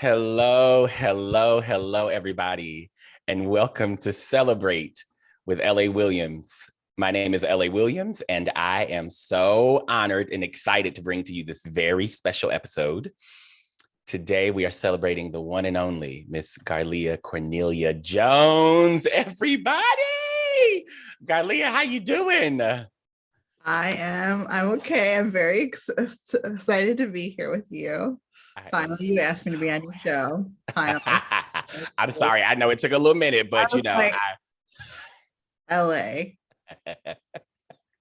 Hello, everybody, and welcome to Celebrate with L.A. Williams. My name is L.A. Williams, and I am so honored and excited to bring to you this very special episode. Today, we are celebrating the one and only Miss Garlia Cornelia Jones. Everybody! Garlia, how you doing? I'm okay. I'm very excited to be here with you. Finally, you asked me to be on your show. Finally. I'm sorry. I know it took a little minute, but LA. I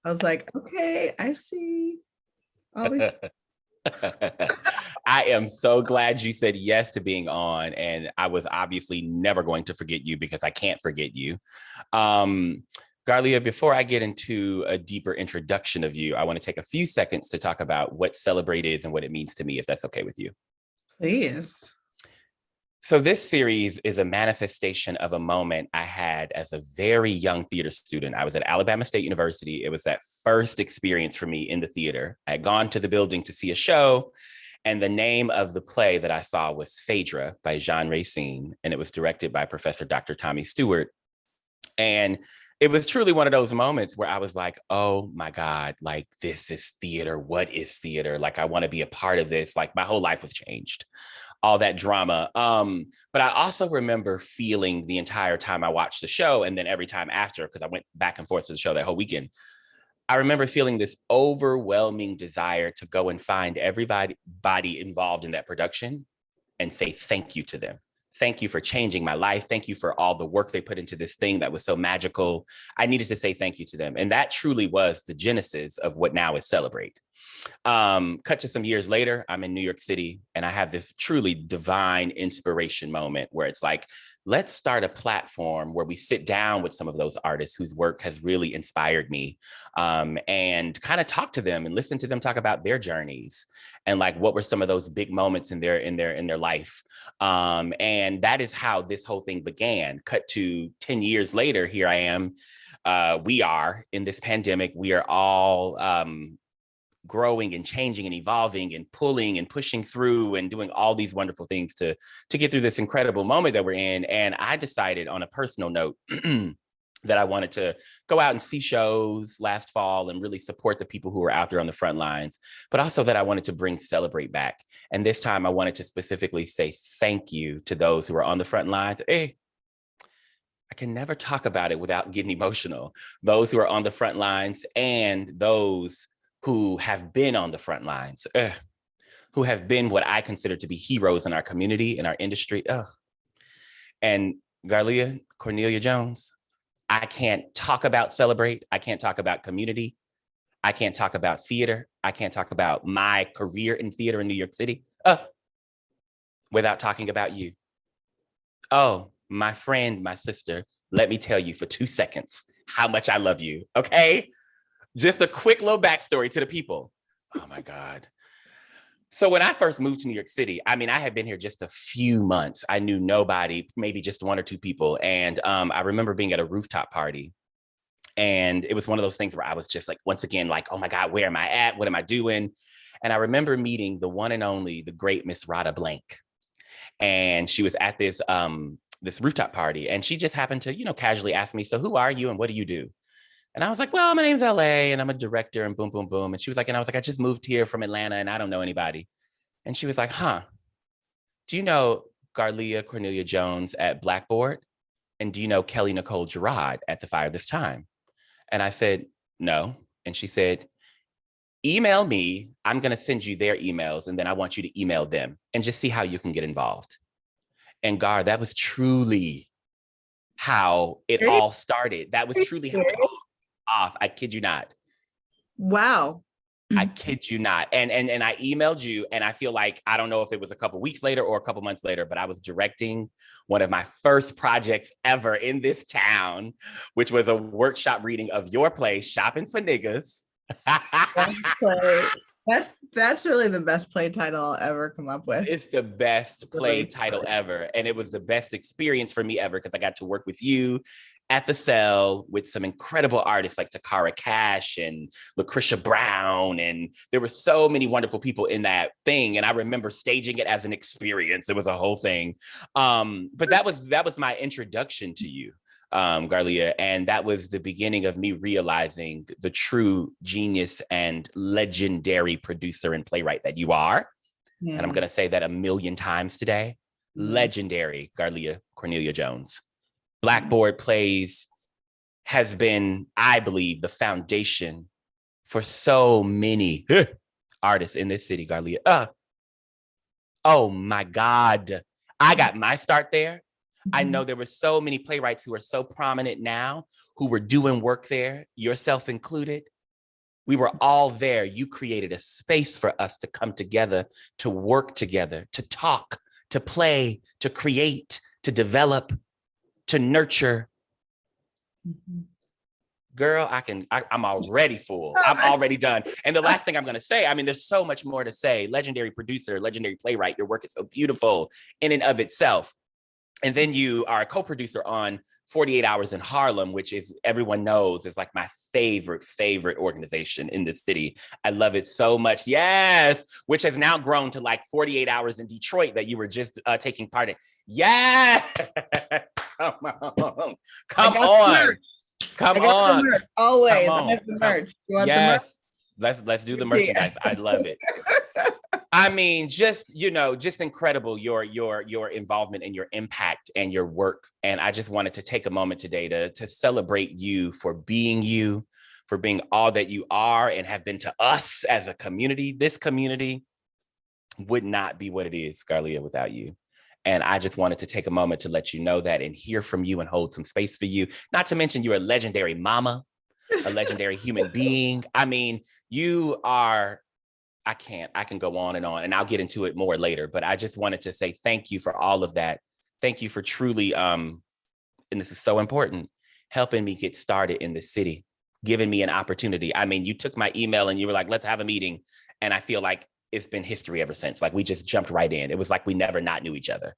was like, okay, I see. I am so glad you said yes to being on. And I was obviously never going to forget you because I can't forget you. Garlia, before I get into a deeper introduction of you, I want to take a few seconds to talk about what Celebrate is and what it means to me, if that's okay with you. Please. So this series is a manifestation of a moment I had as a very young theater student. I was at Alabama State University. It was that first experience for me in the theater. I had gone to the building to see a show, and the name of the play that I saw was Phaedra by Jean Racine, and it was directed by Professor Dr. Tommy Stewart. And it was truly one of those moments where I was like, oh my God, like this is theater. What is theater? Like, I want to be a part of this. Like, my whole life was changed, all that drama. But I also remember feeling the entire time I watched the show, and then every time after, because I went back and forth to the show that whole weekend, I remember feeling this overwhelming desire to go and find everybody involved in that production and say thank you to them. Thank you for changing my life. Thank you for all the work they put into this thing that was so magical. I needed to say thank you to them. And that truly was the genesis of what now is Celebrate. Cut to some years later, I'm in New York City, and I have this truly divine inspiration moment where it's like, let's start a platform where we sit down with some of those artists whose work has really inspired me, and kind of talk to them and listen to them talk about their journeys and like what were some of those big moments in their life. And that is how this whole thing began. Cut to 10 years later, here I am. We are in this pandemic. We are all growing and changing and evolving and pulling and pushing through and doing all these wonderful things to get through this incredible moment that we're in. And I decided on a personal note that I wanted to go out and see shows last fall and really support the people who were out there on the front lines, but also that I wanted to bring Celebrate back. And this time I wanted to specifically say thank you to those who are on the front lines. Hey, I can never talk about it without getting emotional. Those who are on the front lines and those who have been on the front lines, who have been what I consider to be heroes in our community, in our industry. And Garlia Cornelia Jones, I can't talk about Celebrate. I can't talk about community. I can't talk about theater. I can't talk about my career in theater in New York City without talking about you. Oh, my friend, my sister, let me tell you for 2 seconds how much I love you, okay? Just a quick little backstory to the people. Oh my God. So when I first moved to New York City, I mean, I had been here just a few months. I knew nobody, maybe just 1 or 2 people. And I remember being at a rooftop party. And it was one of those things where I was just like, once again, like, oh my God, where am I at? What am I doing? And I remember meeting the one and only, the great Miss Rada Blank. And she was at this rooftop party. And she just happened to, casually ask me, so who are you and what do you do? And I was like, well, my name's LA and I'm a director and boom, boom, boom. And she was like, and I was like, I just moved here from Atlanta and I don't know anybody. And she was like, huh, do you know Garlia Cornelia Jones at Blackboard? And do you know Kelly Nicole Gerard at The Fire This Time? And I said, no. And she said, email me. I'm going to send you their emails. And then I want you to email them and just see how you can get involved. And Gar, that was truly how it all started. That was truly how it all off. I kid you not. Wow. I kid you not. And I emailed you, and I feel like, I don't know if it was a couple weeks later or a couple months later, but I was directing one of my first projects ever in this town, which was a workshop reading of your play, Shopping for Niggas. That's really the best play title I'll ever come up with. It's the best play title ever. And it was the best experience for me ever because I got to work with you at the Cell with some incredible artists like Takara Cash and Lucretia Brown. And there were so many wonderful people in that thing. And I remember staging it as an experience. It was a whole thing. But that was my introduction to you, Garlia. And that was the beginning of me realizing the true genius and legendary producer and playwright that you are. And I'm going to say that a million times today. Legendary Garlia Cornelia Jones. Blackboard Plays has been, I believe, the foundation for so many artists in this city, Garlia. Oh my God. I got my start there. I know there were so many playwrights who are so prominent now who were doing work there, yourself included. We were all there. You created a space for us to come together, to work together, to talk, to play, to create, to develop, to nurture. Girl, I'm already full. I'm already done. And the last thing I'm going to say, I mean, there's so much more to say. Legendary producer, legendary playwright, your work is so beautiful in and of itself. And then you are a co-producer on 48 Hours in Harlem, which is, everyone knows, is like my favorite organization in this city. I love it so much. Yes, which has now grown to like 48 Hours in Detroit that you were just taking part in. Yeah, come on. Always, I have the merch. You want the merch? Let's do the merchandise. I love it. I mean, just incredible, your involvement and your impact and your work. And I just wanted to take a moment today to celebrate you, for being all that you are and have been to us as a community. This community would not be what it is, Garlia, without you. And I just wanted to take a moment to let you know that and hear from you and hold some space for you. Not to mention you're a legendary mama, a legendary human being. I mean, you are, I can go on, and I'll get into it more later, but I just wanted to say thank you for all of that. Thank you for truly, and this is so important, helping me get started in the city, giving me an opportunity. I mean, you took my email and you were like, let's have a meeting. And I feel like it's been history ever since. Like we just jumped right in. It was like we never not knew each other.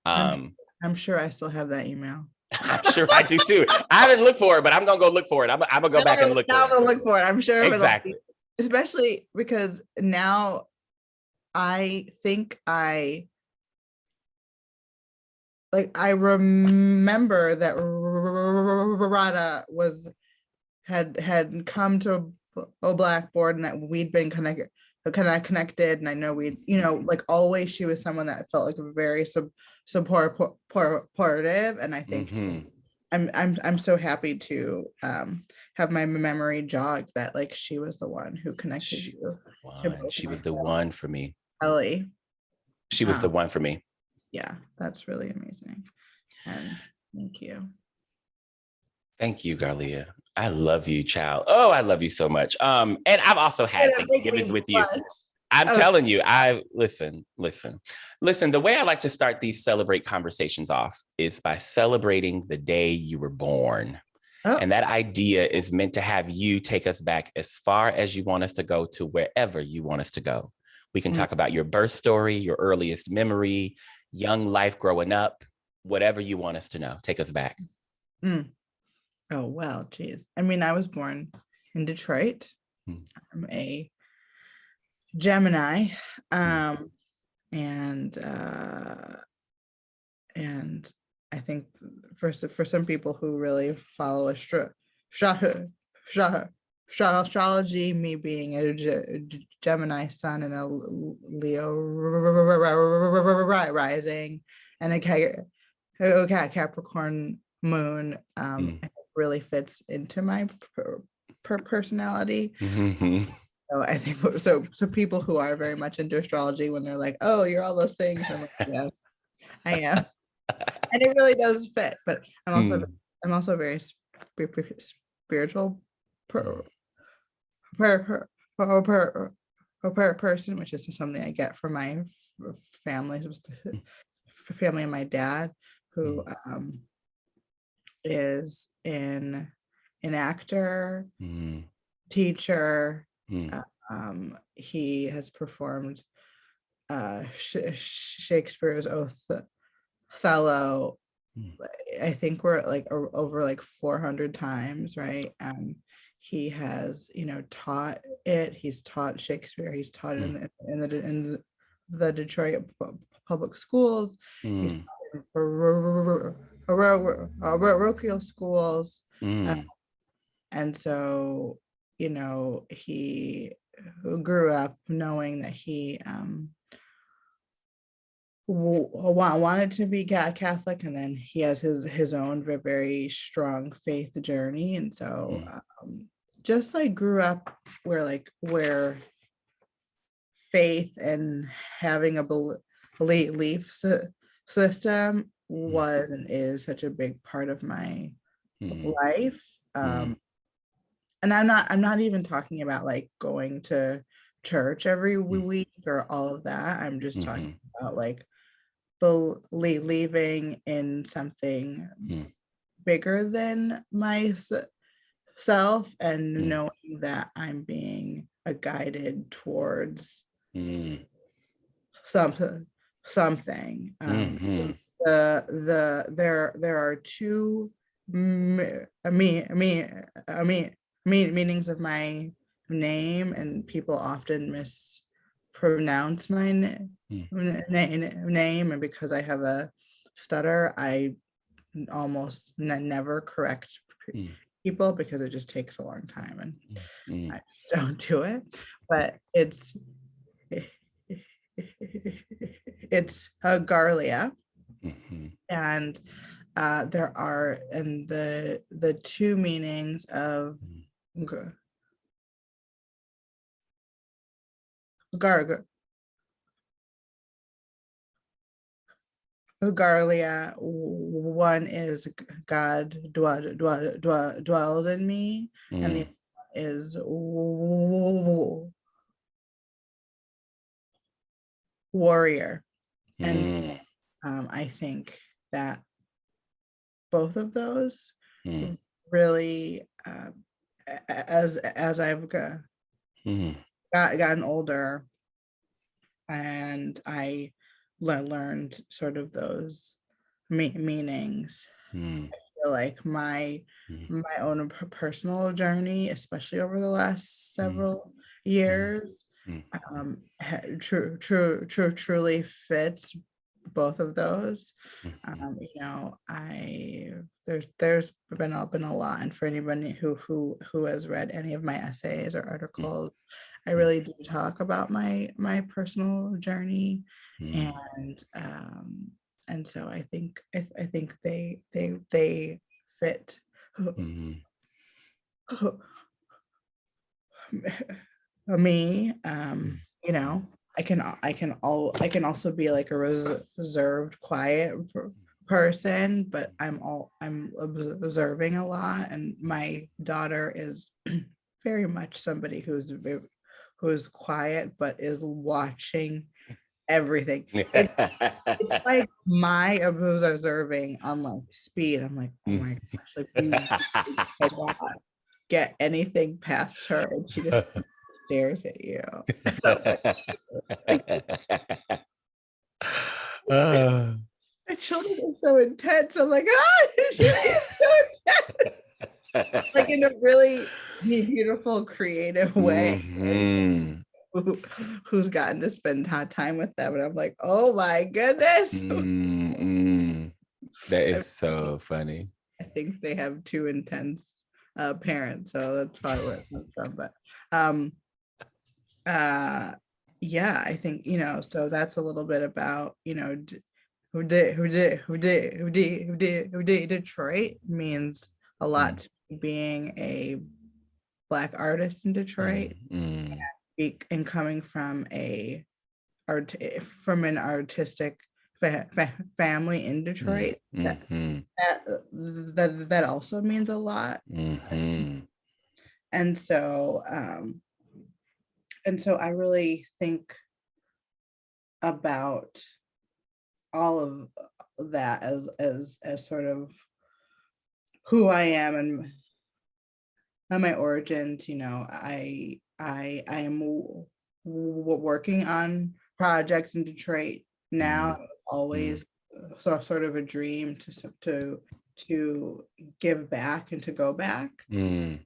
I'm sure I still have that email. I'm sure I do too. I haven't looked for it, but I'm gonna go look for it. I'm gonna go back and look for it. I'm gonna look for it. I'm sure exactly. Especially because now I think I remember that Rada had come to a Blackboard and that we'd been connected, and I know we'd, like always she was someone that felt like very supportive, and I think I'm so happy to have my memory jogged that like she was the one who connected you. She was the one for me. Ellie. She was the one for me. Yeah, that's really amazing. And thank you. Thank you, Garlia. I love you, child. Oh, I love you so much. And I've also had Thanksgivings with you. I'm telling you, listen. The way I like to start these Celebrate conversations off is by celebrating the day you were born. Oh. And that idea is meant to have you take us back as far as you want us to go, to wherever you want us to go. We can talk about your birth story, your earliest memory, young life growing up, whatever you want us to know. Take us back. Oh, well, geez. I mean, I was born in Detroit. I'm a Gemini. And I think for some people who really follow astrology, me being a Gemini sun and a Leo rising and a Capricorn moon, really fits into my personality. So I think so people who are very much into astrology, when they're like, oh, you're all those things, I'm like, yeah, I am. And it really does fit. But I'm also very spiritual person, which is something I get from my family and my dad, who is an actor, teacher. He has performed Shakespeare's Othello I think we're like over like 400 times, right? He has, taught it. He's taught Shakespeare. He's taught it in the Detroit public schools. He's Mm. taught it in parochial schools. Uh, Mm. and so, he grew up knowing that he wanted to be Catholic, and then he has his own very strong faith journey, and so just like grew up where faith and having a belief system was and is such a big part of my life. And I'm not even talking about like going to church every week or all of that. I'm just talking about like believing in something bigger than myself and knowing that I'm being guided towards something. There are two meanings of my name, and people often mispronounce my name, and because I have a stutter, I almost never correct people because it just takes a long time, and I just don't do it. But it's Garlia, and there are, and the two meanings of Garlia. One is God dwells in me, and the other is warrior. And I think that both of those really, as I've gotten older, and I learned sort of those meanings. I feel like my own personal journey, especially over the last several years, truly fits both of those. There's been a lot, and for anybody who has read any of my essays or articles, I really do talk about my personal journey, and so I think they fit me. I can also be like a reserved, quiet person, but I'm observing a lot, and my daughter is very much somebody who's quiet but is watching everything. It's like my observing on like speed. I'm like, oh my gosh, like we cannot get anything past her, and she just stares at you. My children are so intense. I'm like, she's so intense. Like in a really beautiful, creative way. Who's gotten to spend time with them, and I'm like, oh my goodness. That is so funny. I think they have two intense parents, so that's probably where it comes from. But yeah, I think, so that's a little bit about, who did Detroit means a lot to me, being a Black artist in Detroit, and coming from an artistic family in Detroit. That also means a lot. And so I really think about all of that as sort of who I am and my origins. I am working on projects in Detroit now, always sort of a dream to give back and to go back. And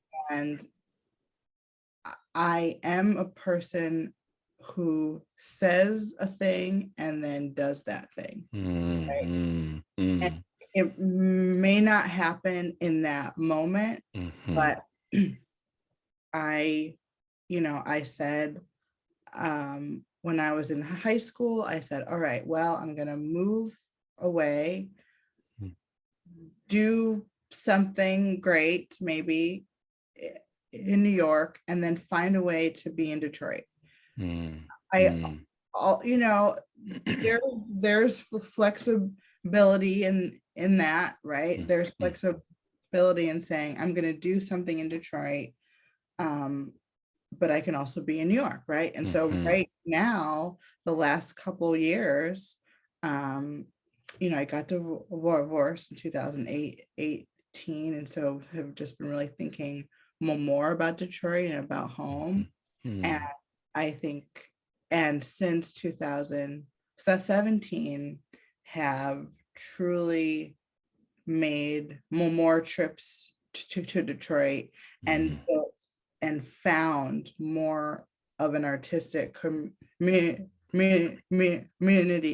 I am a person who says a thing and then does that thing. Right? And it may not happen in that moment, but I said, when I was in high school, I said, all right, well, I'm going to move away, do something great, maybe in New York, and then find a way to be in Detroit. There's flexibility in that, right? There's flexibility in saying, I'm going to do something in Detroit, but I can also be in New York, right? And so right now, the last couple of years, I got divorced in 2018, and so have just been really thinking more about Detroit and about home. And I think, and since 2017, have truly made more trips to Detroit and built and found more of an artistic community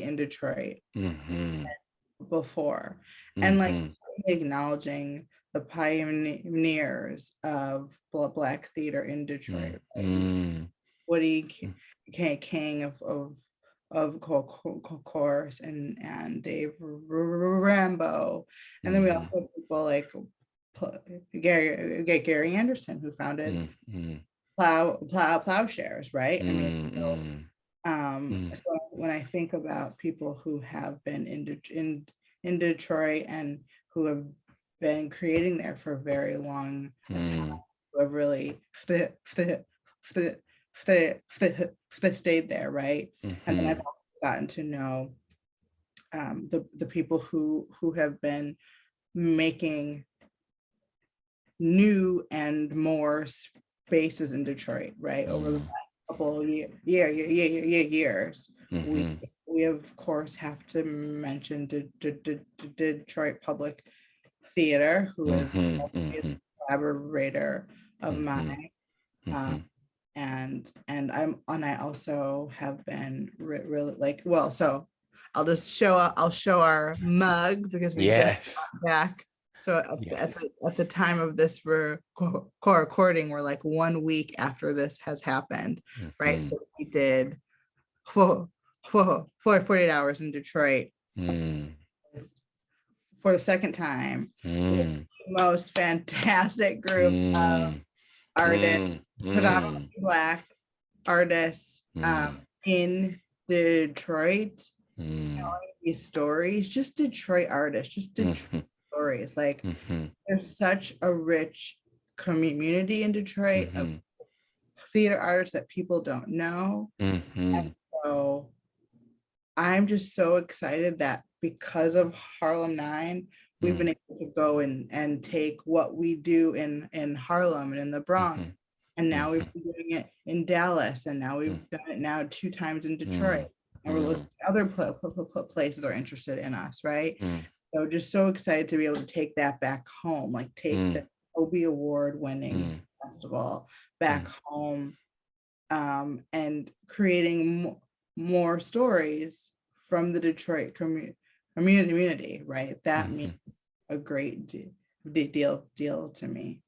in Detroit before. And like acknowledging the pioneers of Black theater in Detroit. Woody King of course, and Dave Rambo. And then we also have people like Gary Anderson, who founded Plowshares, right? I mean, so when I think about people who have been in Detroit and who have been creating there for a very long time, who have really stayed there, right? And then I've also gotten to know the people who have been making new and more spaces in Detroit, right? Over the last couple of years. We of course have to mention Detroit Public Theater, who is a collaborator of mine. And I also have been really like, well, so I'll show our mug, because we just got back. So at the time of this recording, we're like 1 week after this has happened, right? So we did 48 hours in Detroit for the second time. The most fantastic group of artists, predominantly Black artists in Detroit, telling these stories, just Detroit artists, just Detroit stories. Like there's such a rich community in Detroit of theater artists that people don't know. And so I'm just so excited that because of Harlem 9, we've been able to go and take what we do in Harlem and in the Bronx, and now we've been doing it in Dallas, and now we've done it now 2 times in Detroit, and we're looking at other places are interested in us, right? So just so excited to be able to take that back home, like take the Obie Award winning festival back home, and creating more stories from the Detroit community, right? That means a great deal to me.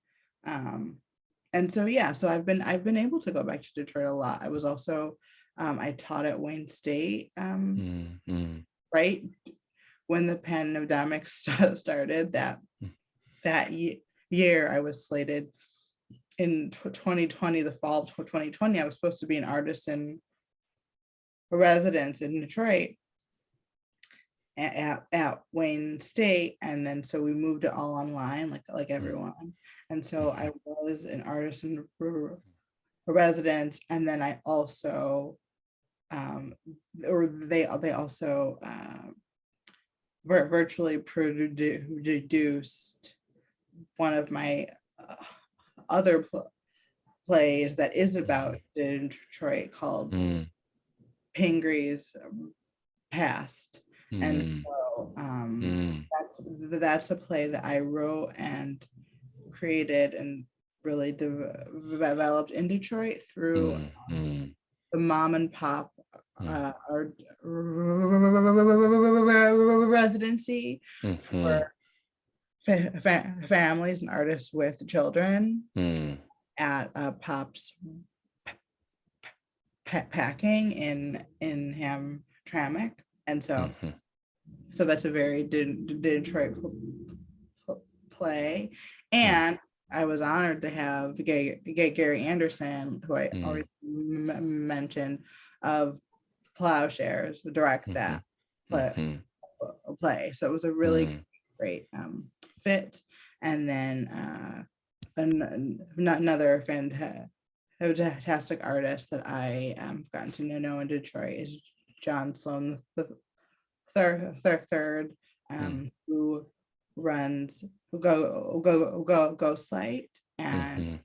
And so so I've been able to go back to Detroit a lot. I was also I taught at Wayne State right when the pandemic started. That year I was slated in 2020, the fall of 2020. I was supposed to be an artist in residence in Detroit at Wayne State, and then so we moved it all online, like everyone. And so I was an artist in residence, and then I also they also virtually produced one of my other plays that is about Detroit, called Pingree's Past. And so That's a play that I wrote and created and really developed in Detroit through the mom and pop our residency for families and artists with children at Pop's packing in Hamtramck. And so that's a very Detroit play. And I was honored to have Gary Anderson, who I already mentioned, of Plowshares, direct that play. So it was a really great fit. And then another fantastic artist that I gotten to know in Detroit is John Sloan the third, who runs Ghostlight, and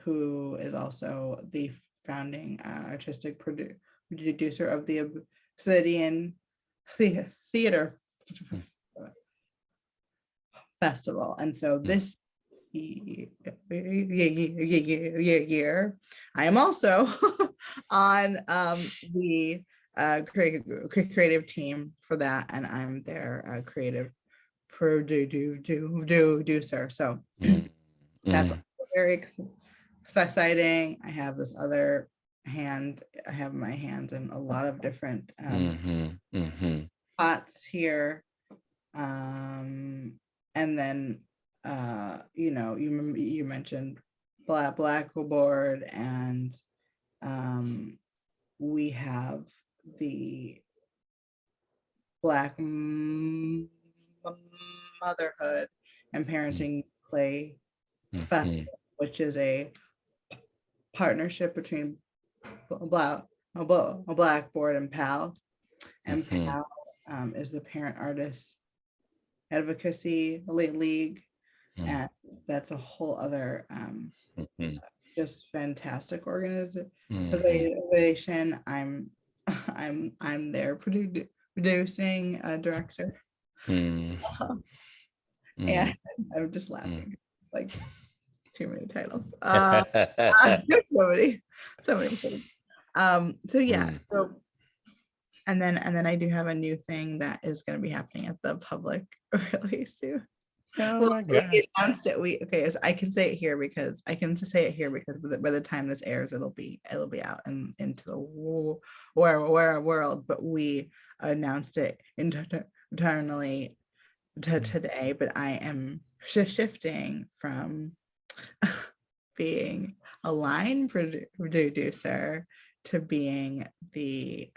who is also the founding artistic producer of the Obsidian Theater Festival. And so this year, I am also on the creative team for that, and I'm their creative producer. So that's very exciting. I have this other hand. I have my hands in a lot of different pots here, and then you mentioned Blackboard, and we have the Black Motherhood and Parenting Play Festival, which is a partnership between Blackboard and PAL. And PAL is the Parent Artist Advocacy League, and that's a whole other just fantastic organization. I'm their producing director. And I'm just laughing, like too many titles. So many things. So yeah. So and then I do have a new thing that is going to be happening at the public really soon. My God. We announced it. So I can say it here because by the time this airs, it'll be out and into the world. But we announced it internally today. But I am shifting from being a line producer to being the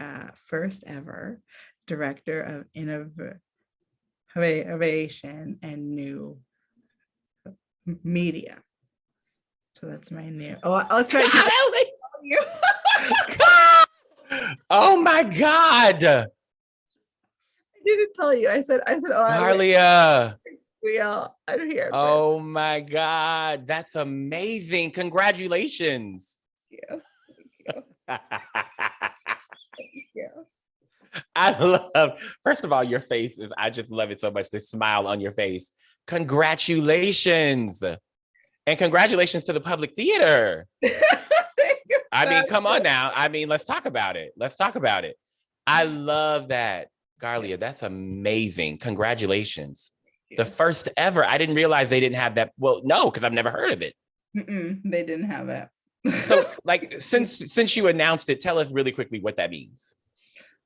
first ever Director of Innovation and New Media. So that's my new. That's right. Oh my God. I didn't tell you. I said. Garlia. I'm here. Oh my God. That's amazing. Congratulations. Thank you. I love, first of all, your face is, I just love it so much, the smile on your face. Congratulations. And congratulations to the Public Theater. I mean, come on now. I mean, let's talk about it. I love that. Garlia, that's amazing. Congratulations. The first ever. I didn't realize they didn't have that. Well, no, because I've never heard of it. They didn't have it. So like, since you announced it, tell us really quickly what that means.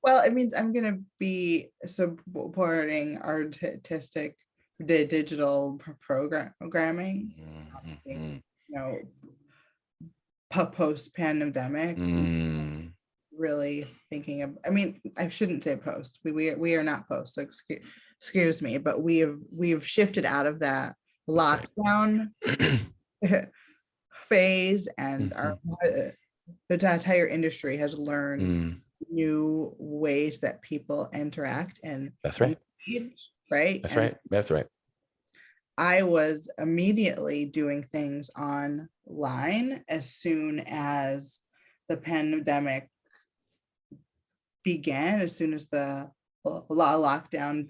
Well, it means I'm going to be supporting artistic digital programming, post-pandemic. Really thinking of, I mean, I shouldn't say post. We are not post. Excuse me, but we've shifted out of that lockdown phase, and the entire industry has learned new ways that people interact and engage, right? That's right. I was immediately doing things online as soon as the pandemic began, as soon as the lockdown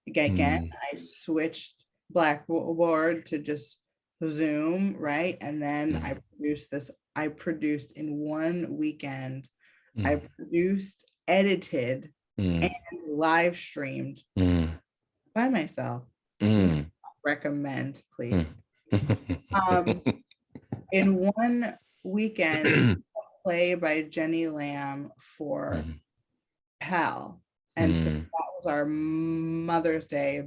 Again, I switched Blackboard to just Zoom, right? And then I produced in one weekend, I produced, edited, and live streamed by myself. Recommend, please. In one weekend, play by Jenny Lamb for PAL. And so that was our Mother's Day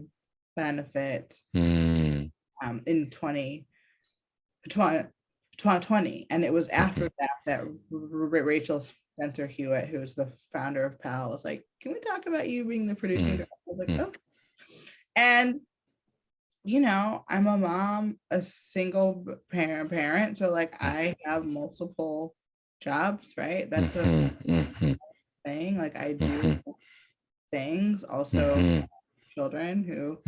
benefit in 2020. And it was after that Rachel Spencer Hewitt, who's the founder of PAL, was like, can we talk about you being the producing director? I was like, okay. And you know, I'm a mom, a single parent, so like I have multiple jobs, right? That's a thing. Like I do things. Also, children who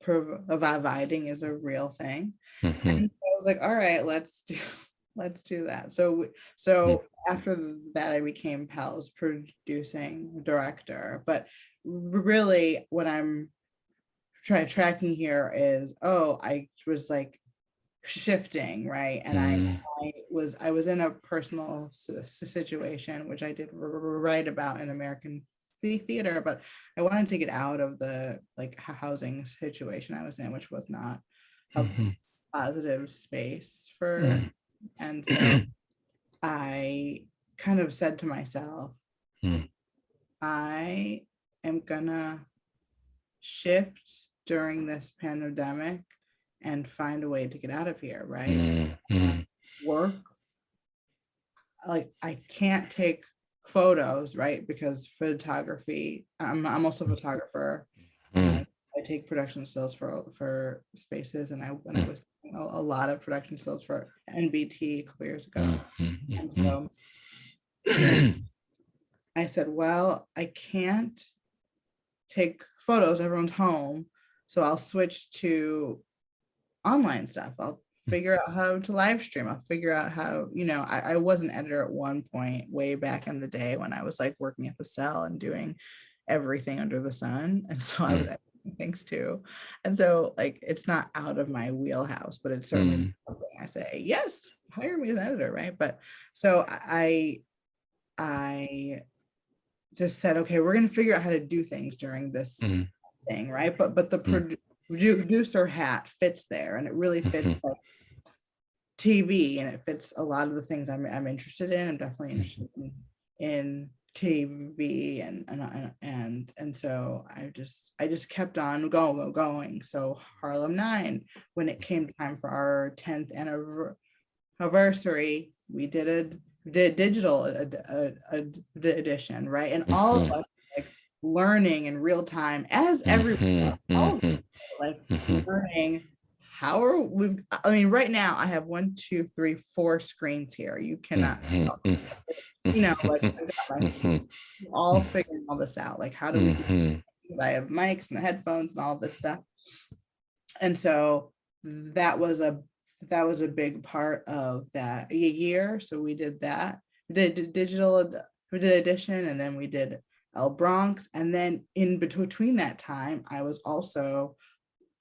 providing is a real thing. And so I was like, all right, let's do that. So after that, I became PAL's producing director. But really, what I'm tracking here is, I was like shifting, right? And I was in a personal situation, which I did write about in American theater, but I wanted to get out of the like housing situation I was in, which was not a positive space for. And so I kind of said to myself, I am gonna shift during this pandemic and find a way to get out of here, right? Work, like I can't take photos, right? Because photography, I'm also a photographer. I take production stills for spaces, and I was doing a lot of production stills for NBT a couple years ago. And so I said, well, I can't take photos, everyone's home, so I'll switch to online stuff. I'll figure out how to live stream. I'll figure out how, you know, I was an editor at one point way back in the day when I was like working at the Cell and doing everything under the sun. And so I was editing things too. And so like, it's not out of my wheelhouse, but it's certainly something I say, yes, hire me as an editor, right? But so I just said, okay, we're going to figure out how to do things during this thing, right? But the producer hat fits there, and it really fits like TV, and it fits a lot of the things I'm interested in. I'm definitely interested in TV, and so I just kept on going. So Harlem 9, when it came time for our 10th anniversary, we did digital edition, right? And all of us like learning in real time, as everyone, all of us, like learning how are we. I mean, right now I have 1, 2, 3, 4 screens here. You cannot, you know, like all figuring all this out. Like, how do we do this? I have mics and the headphones and all this stuff. And so that was a big part of that year. So we did that. We did digital edition, and then we did El Bronx. And then in between that time, I was also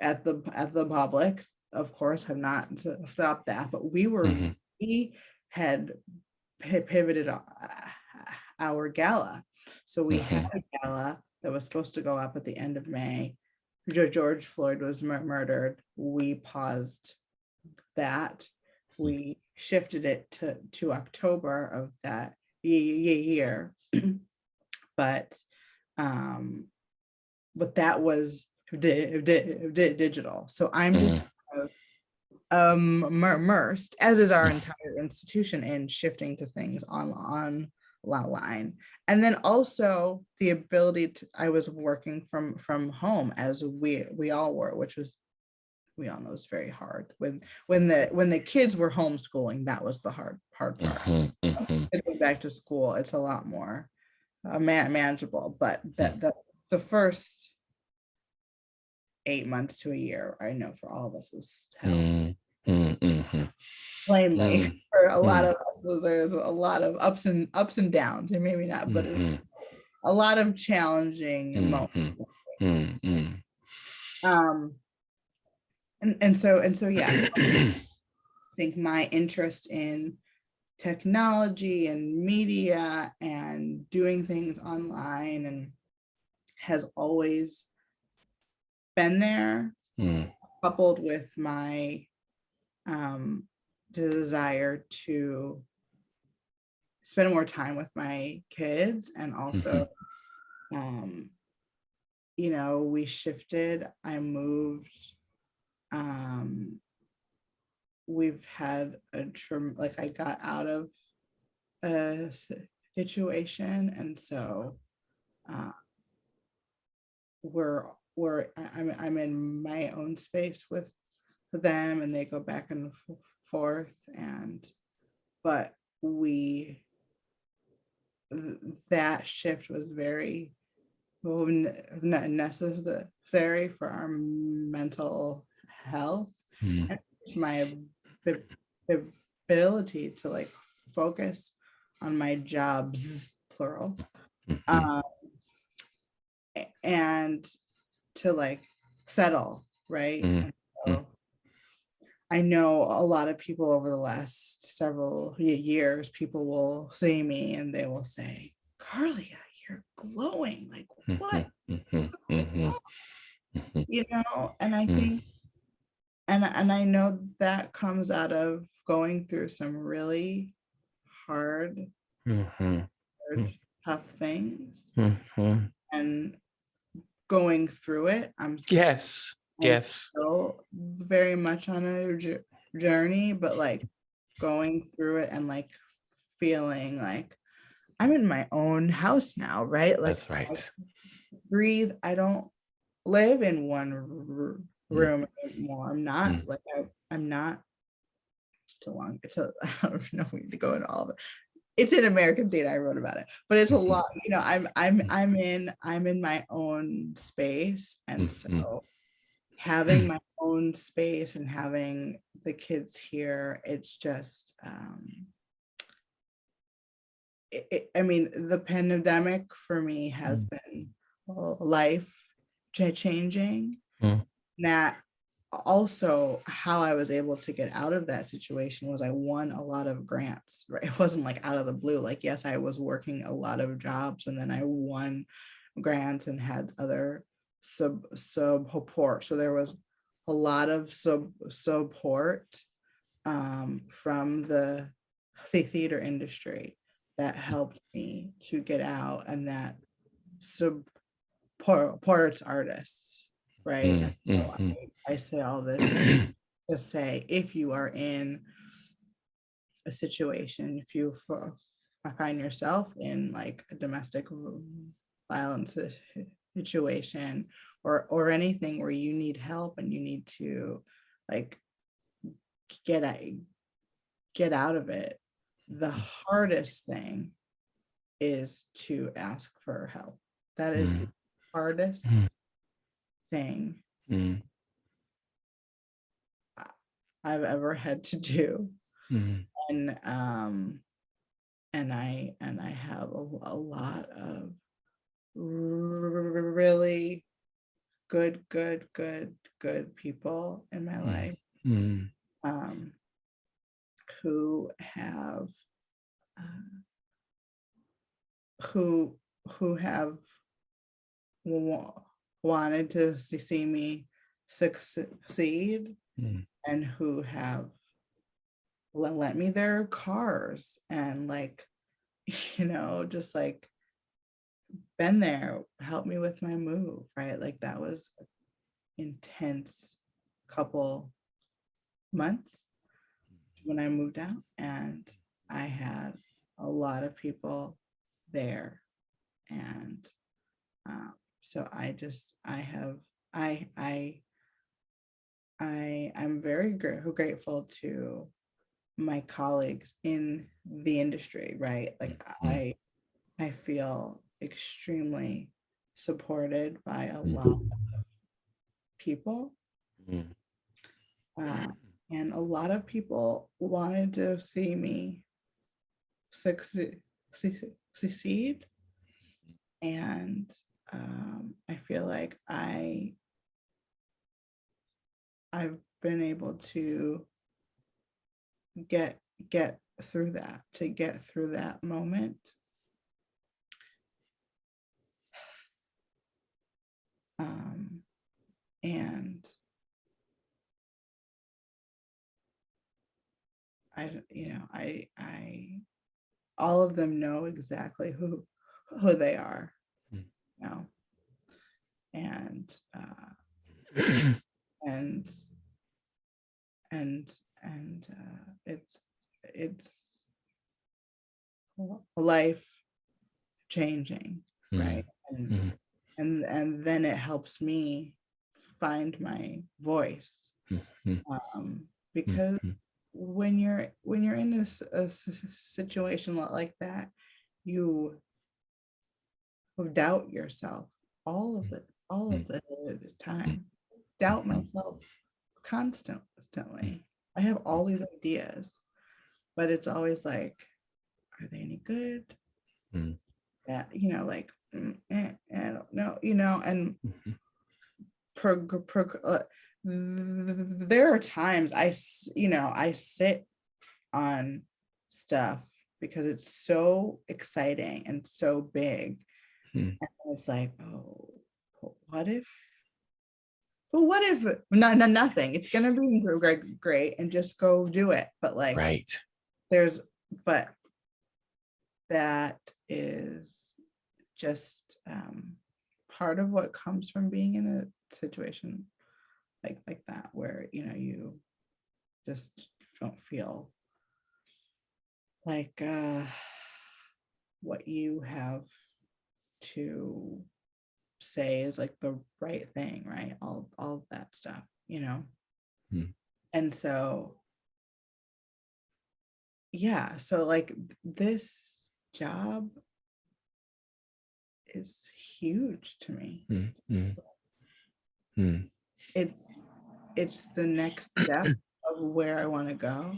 at the public. Of course, have not stopped that, but we had pivoted our gala. So we had a gala that was supposed to go up at the end of May. George Floyd was murdered. We paused that. We shifted it to October of that year. But that was digital. So I'm just immersed, as is our entire institution, in shifting to things online. And then also the ability to, I was working from home, as we all were, which was, we all know, it's very hard. When the kids were homeschooling, that was the hard part. Going back to school, it's a lot more manageable. But the first 8 months to a year, I know for all of us, was hell. Plainly, for a lot of us, so there's a lot of ups and downs, and maybe not, but a lot of challenging moments. Mm-hmm. Um, and so yes, I think my interest in technology and media and doing things online and has always been there, coupled with my desire to spend more time with my kids, and also we shifted, I moved, we've had I got out of a situation, and so I'm in my own space with them, and they go back and forth, but that shift was very necessary for our mental health and my ability to focus on my jobs, plural, and to settle, right? And so I know a lot of people over the last several years, people will see me and they will say, Garlia, you're glowing. Like, what? And I think, and I know that comes out of going through some really hard, tough things, and going through it. I'm still very much on a journey, but going through it and feeling like I'm in my own house now, right? That's right. I breathe. I don't live in one room anymore. I'm not I'm not too long. I don't know if we need to go into all of it. It's in American Theater. I wrote about it, but it's a lot. I'm in my own space, and so having my own space and having the kids here, it's just the pandemic for me has been life changing. That also, how I was able to get out of that situation was I won a lot of grants, right? It wasn't out of the blue. Yes, I was working a lot of jobs, and then I won grants and had other support. So there was a lot of support from the theater industry that helped me to get out, and that supports artists, right? I say all this to say, if you are in a situation, if you find yourself in a domestic violence situation, or anything where you need help and you need to get out of it, the hardest thing is to ask for help. That is the hardest thing I've ever had to do. And I have a lot of really good people in my life who have who have wanted to see me succeed, and who have lent me their cars and just been there, helped me with my move, right? That was intense couple months when I moved out, and I had a lot of people there, and so I'm very grateful to my colleagues in the industry, right? I feel extremely supported by a lot of people, and a lot of people wanted to see me succeed, and I feel like I've been able to get through that, to get through that moment. And I all of them know exactly who they are, you know, and it's life changing, right? And then it helps me find my voice, because when you're in a situation like that, you doubt yourself all of the time. Doubt myself constantly. I have all these ideas, but it's always like, are they any good? Yeah, like I don't know, and there are times I sit on stuff because it's so exciting and so big, and it's like, oh, what if? But what if nothing? It's gonna be great, and just go do it. But like, right. But that is just part of what comes from being in a situation like that, where you just don't feel like what you have to say is like the right thing, right? All of that stuff, and so yeah, so like this job is huge to me. It's the next step of where I want to go,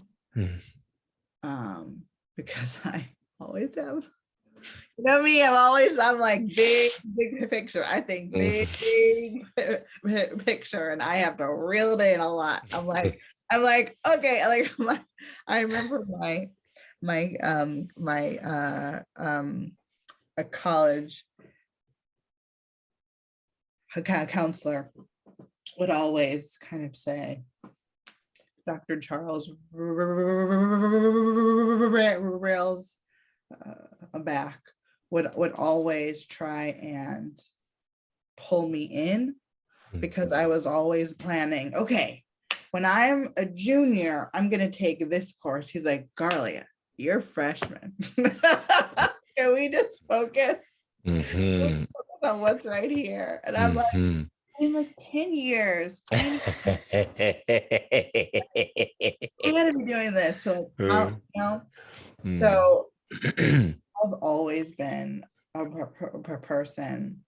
because I always have, me, I'm like big picture. I think big picture, and I have to reel it in a lot. I'm like okay, like I remember a college counselor would always kind of say, Dr. Charles Rails back would always try and pull me in, because I was always planning, okay, when I'm a junior, I'm going to take this course. He's like, Garlia, you're freshman. Can we just focus on what's right here? And I'm like, in like 10 years, I gotta be doing this. So, so I've always been a person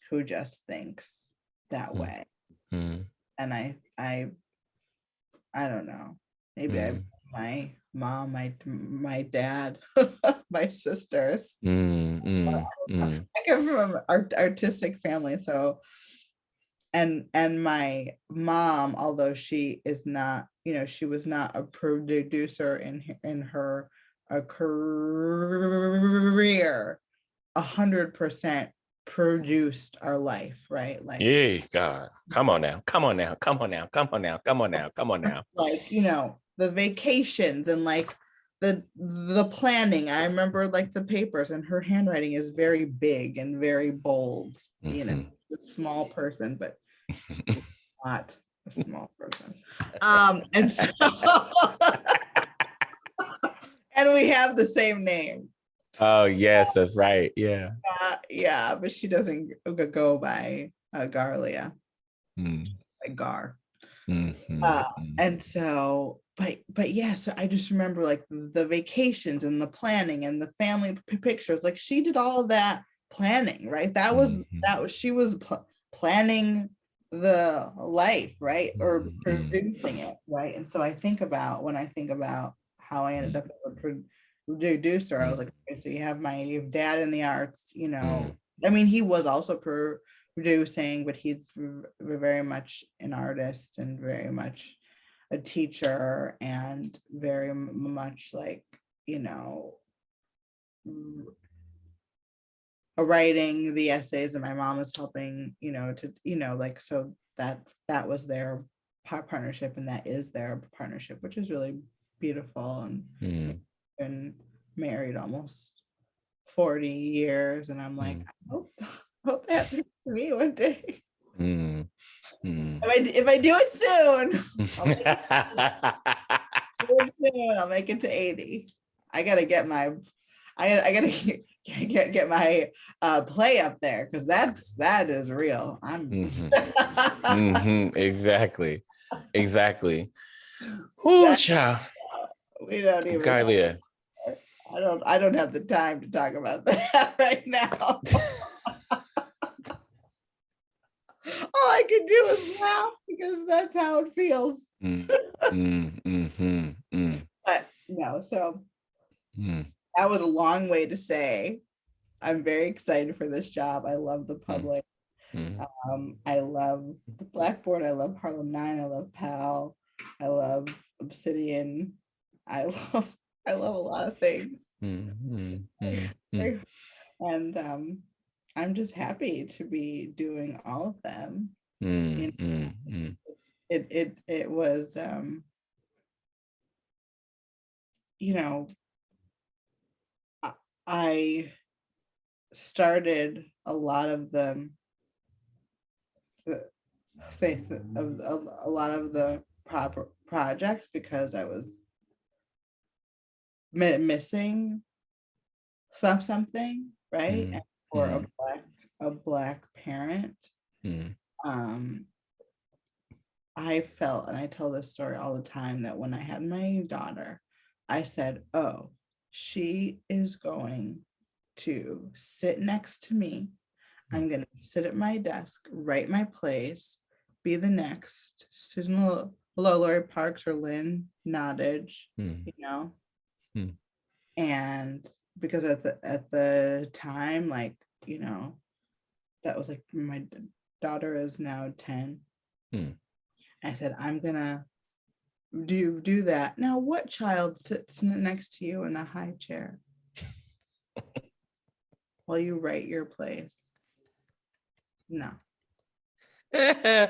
who just thinks that way. And I don't know, maybe my mom, my dad, my sisters. I come from an artistic family, so and my mom, although she is not, she was not a producer in her career, 100% produced our life, right? Like, yeah, God, come on now. Like, the vacations and like the planning. I remember like the papers, and her handwriting is very big and very bold, a small person, but not a small person. And so and we have the same name. Oh yes, that's right. Yeah. Yeah, but she doesn't go by Garlia, like Gar. And so, but yeah, so I just remember like the vacations and the planning and the family pictures. Like she did all that planning, right? That was she was planning the life, right? Or producing it, right? And so when I think about how I ended up as a producer, I was like, okay, so you have my dad in the arts, I mean, he was also producing, but he's very much an artist and very much a teacher and very much like, you know, writing the essays, and my mom is helping, you know, to, you know, like, so that was their partnership, and that is their partnership, which is really beautiful. And been married almost 40 years, and I'm like, I hope that happens to me one day. If I do it soon, I'll make it to 80. I gotta get my get my play up there, because that is real. Exactly. Whoo, child. We don't even Garlia. I don't have the time to talk about that right now. All I can do is laugh, because that's how it feels. But no, so that was a long way to say I'm very excited for this job. I love the public. I love the Blackboard. I love Harlem 9. I love PAL. I love Obsidian. I love a lot of things. And I'm just happy to be doing all of them. You know, it was you know, I started a lot of them, faith of a lot of the proper projects, because I was missing something, right? And for a black parent, I felt, and I tell this story all the time, that when I had my daughter, I said, oh, she is going to sit next to me. I'm going to sit at my desk, write my plays, be the next Susan Lori Parks or Lynn Nottage, you know? And because at the time, like, you know, that was like, my daughter is now 10. I said, I'm gonna do that. Now, what child sits next to you in a high chair while you write your plays? No. You're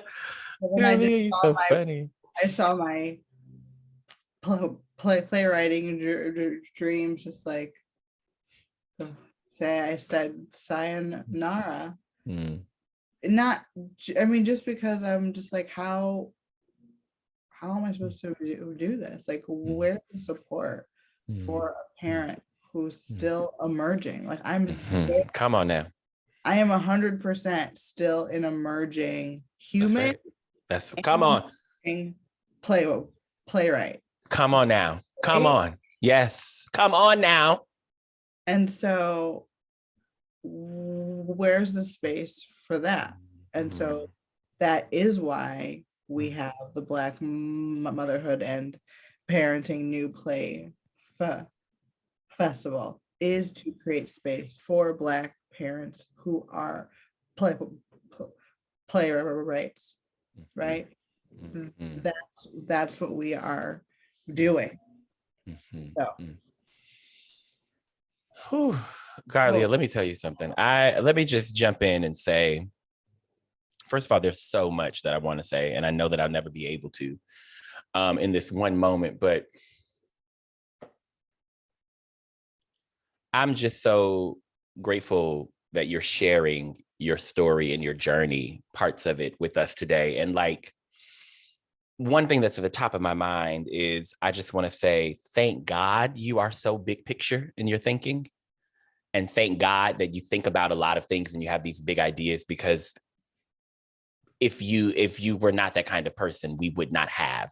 so funny. I saw my playwriting dreams just like say, I said sayonara. Not, I mean, just because I'm just like, how am I supposed to do this? Like, where's the support for a parent who's still emerging? Like, Come on now. I am 100% still an emerging human. That's come on. Playwright. Come on now. Come on. Yes. Come on now. And so where's the space for that? And so that is why we have the Black Motherhood and Parenting New Play Festival, is to create space for Black parents who are playwrights, right? That's what we are doing. So Garlia, let me tell you something. Let me just jump in and say, first of all, there's so much that I want to say, and I know that I'll never be able to in this one moment, but I'm just so grateful that you're sharing your story and your journey, parts of it, with us today. And like, one thing that's at the top of my mind is I just want to say, thank God you are so big picture in your thinking. And thank God that you think about a lot of things and you have these big ideas, because if you were not that kind of person, we would not have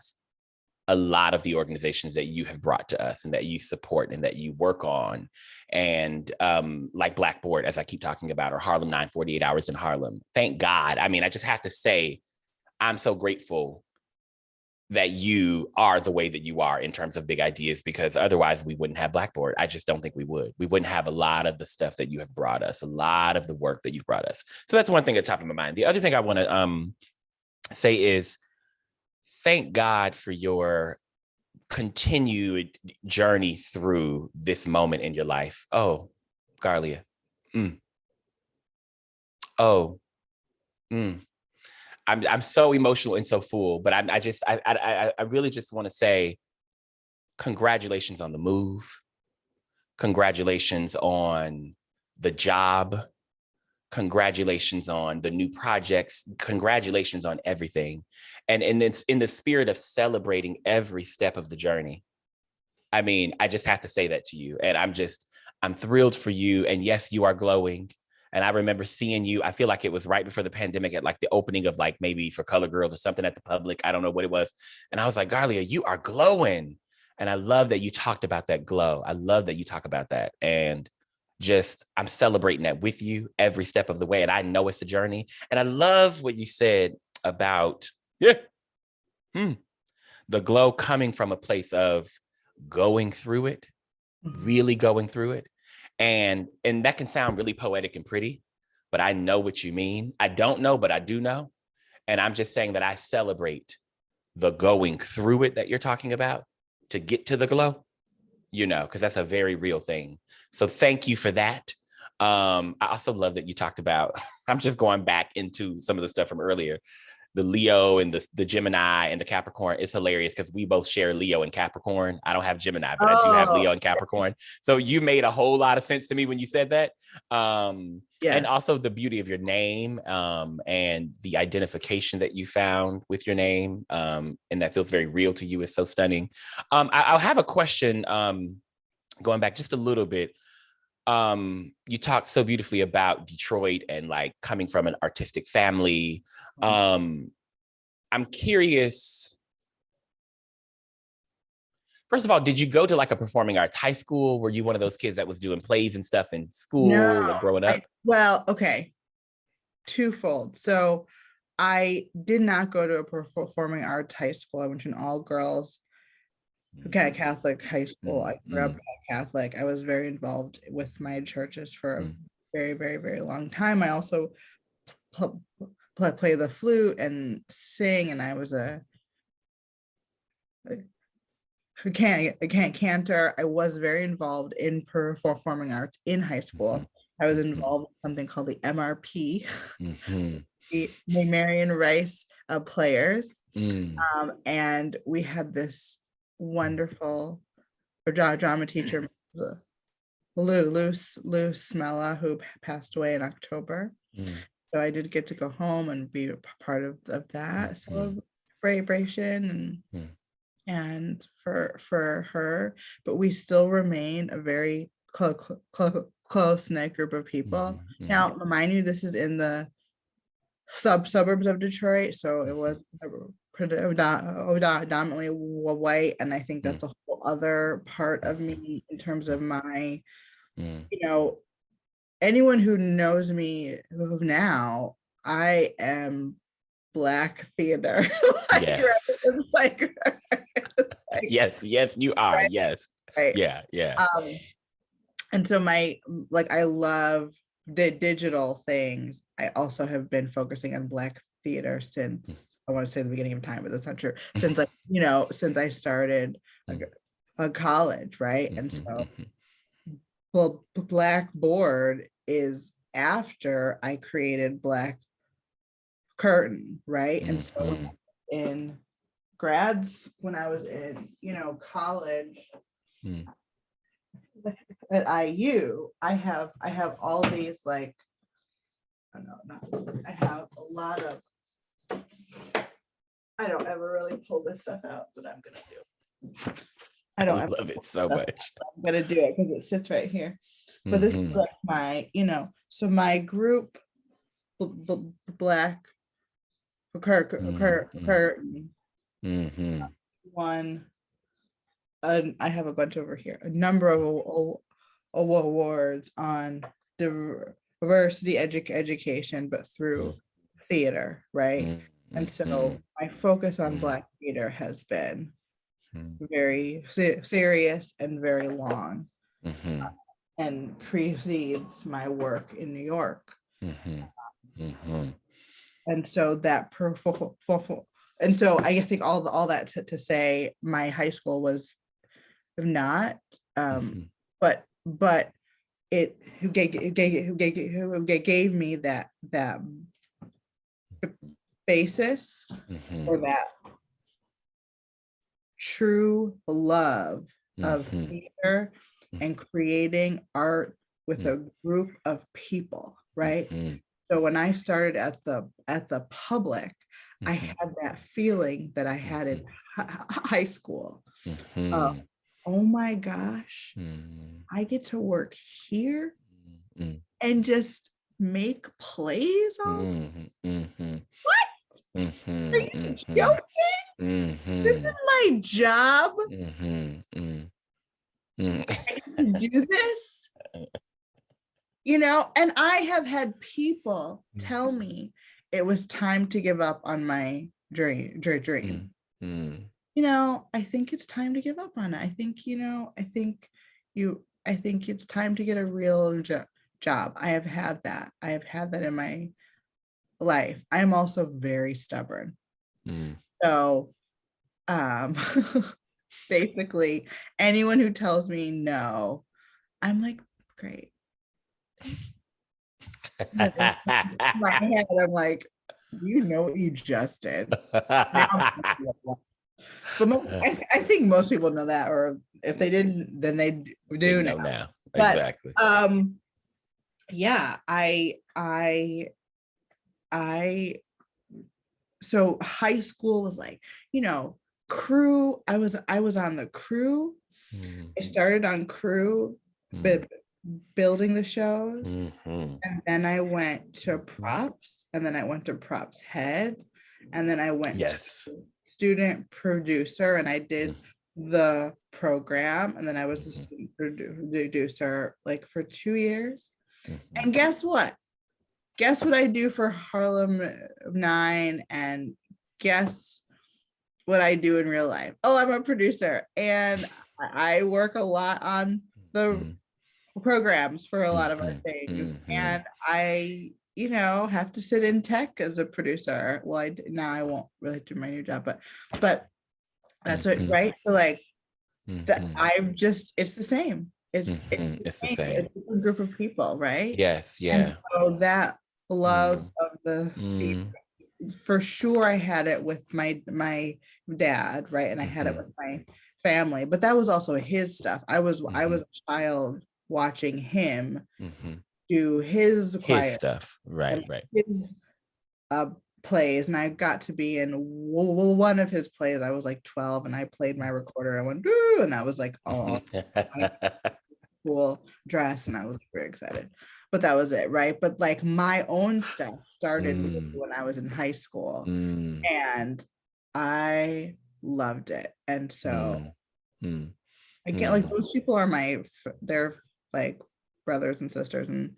a lot of the organizations that you have brought to us and that you support and that you work on. And like Blackboard, as I keep talking about, or Harlem 9, 48 Hours in Harlem. Thank God. I mean, I just have to say, I'm so grateful that you are the way that you are in terms of big ideas, because otherwise we wouldn't have Blackboard. I just don't think we would. We wouldn't have a lot of the stuff that you have brought us, a lot of the work that you've brought us. So that's one thing at the top of my mind. The other thing I want to say is thank God for your continued journey through this moment in your life. Oh, Garlia. Oh. I'm so emotional and so full, but I really just want to say congratulations on the move. Congratulations on the job. Congratulations on the new projects. Congratulations on everything. And it's in the spirit of celebrating every step of the journey. I mean, I just have to say that to you. And I'm thrilled for you. And yes, you are glowing. And I remember seeing you, I feel like it was right before the pandemic at like the opening of like maybe for Color Girls or something at the Public. I don't know what it was. And I was like, Garlia, you are glowing. And I love that you talked about that glow. I love that you talk about that. And just, I'm celebrating that with you every step of the way. And I know it's a journey. And I love what you said about the glow coming from a place of going through it, really going through it. And that can sound really poetic and pretty, but I know what you mean. I don't know, but I do know. And I'm just saying that I celebrate the going through it that you're talking about to get to the glow, you know, because that's a very real thing. So thank you for that. I also love that you talked about, I'm just going back into some of the stuff from earlier, the Leo and the Gemini and the Capricorn. It's hilarious because we both share Leo and Capricorn. I don't have Gemini, but I do have Leo and Capricorn. So you made a whole lot of sense to me when you said that. And also the beauty of your name and the identification that you found with your name. And that feels very real to you is so stunning. I'll have a question going back just a little bit. You talked so beautifully about Detroit and like coming from an artistic family. I'm curious, first of all, did you go to like a performing arts high school? Were you one of those kids that was doing plays and stuff in school, like growing up? Okay, twofold. So I did not go to a performing arts high school. I went to an all girls Catholic high school. I grew up Catholic. I was very involved with my churches for a very, very, very long time. I also play the flute and sing, and I was a cantor. I was very involved in performing arts in high school. I was involved in something called the MRP, the Marion Rice Players, and we had this wonderful drama teacher, Lou Smella, who passed away in October. So I did get to go home and be a part of that celebration and for her, but we still remain a very close-knit group of people. Now, mind you, this is in the suburbs of Detroit, so it was predominantly white, and I think that's a whole other part of me in terms of my, you know, anyone who knows me now, I am Black theater. Yes, you are. Right? Yes. Right. Yeah. And so I love the digital things. I also have been focusing on Black theater since I want to say the beginning of time, but that's not true. Since since I started a college, right? And so well, Blackboard is after I created Black Curtain, right? And so in when I was in, college at IU, I have all these like, I have a lot of, I don't ever really pull this stuff out, but I'm gonna do. I love it so much. I'm gonna do it because it sits right here. But this is like my, so my group, Black Curtain, won. I have a bunch over here. A number of awards on diversity education, but through theater, right? And so my focus on Black theater has been very serious and very long, and precedes my work in New York. And so that and so I think all that to say my high school was not, but it gave me that basis for that true love of theater and creating art with a group of people, right? So when I started at the public, I had that feeling that I had in high school. Oh my gosh, I get to work here and just make plays on. What? Are you joking? This is my job. I get to do this. And I have had people tell me it was time to give up on my dream. I think it's time to give up on it. I think it's time to get a real job. I have had that in my life. I am also very stubborn. So, basically, anyone who tells me no, I'm like, great. My head, I'm like, you know what you just did. But I think most people know that, or if they didn't, then they do know now. But, exactly. Yeah, so high school was like, crew. I was on the crew. I started on crew, but building the shows, and then I went to props, and then I went to props head, and then I went to student producer, and I did the program, and then I was the student producer like for 2 years. And guess what I do for Harlem 9, and guess what I do in real life? Oh, I'm a producer, and I work a lot on the programs for a lot of our things, and I have to sit in tech as a producer. Well, now I won't really do my new job, but that's what, right? So like it's the same. It's the same. It's a group of people, right? Yes, yeah. And so that love of the theater, for sure, I had it with my dad, right? And I had it with my family, but that was also his stuff. I was a child watching him do his stuff, right, his plays, and I got to be in one of his plays. I was like 12, and I played my recorder. I went, "Ooh," and that was like all cool dress, and I was very excited. But that was it, right? But like my own stuff started when I was in high school, and I loved it. And so again, like those people are they're like brothers and sisters and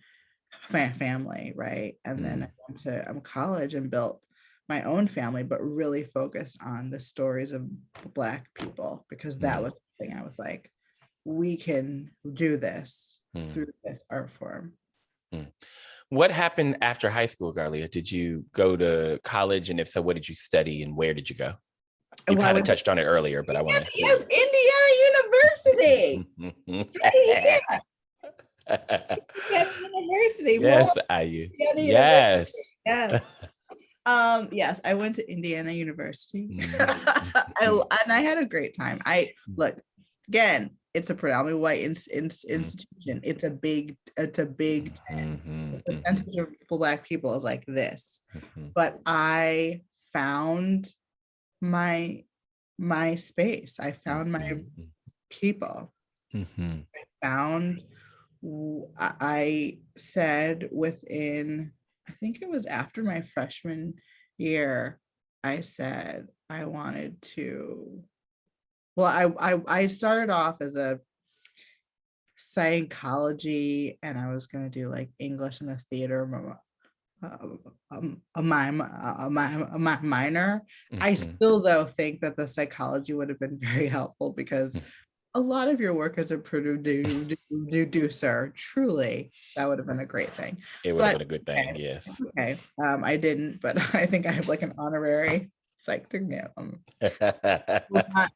family, right? And then I went to college and built my own family, but really focused on the stories of Black people, because that was the thing. I was like, we can do this through this art form. What happened after high school, Garlia? Did you go to college? And if so, what did you study and where did you go? You kind of touched on it earlier, but I want to. Yes, Indiana University. University. Yes, IU. Yes. Yes. Yes, I went to Indiana University. And I had a great time. Look, again, it's a predominantly white institution. It's a big tent. The percentage of Black people is like this. But I found my space. I found my people. I said within, I think it was after my freshman year, I said I wanted to, well, I started off as a psychology, and I was going to do like English and a theater minor. I Mhm. still though think that the psychology would have been very helpful, because a lot of your work as a producer, truly, that would have been a great thing. It would have But been a good thing, okay, yes. okay. I didn't, but I think I have like an honorary psych degree.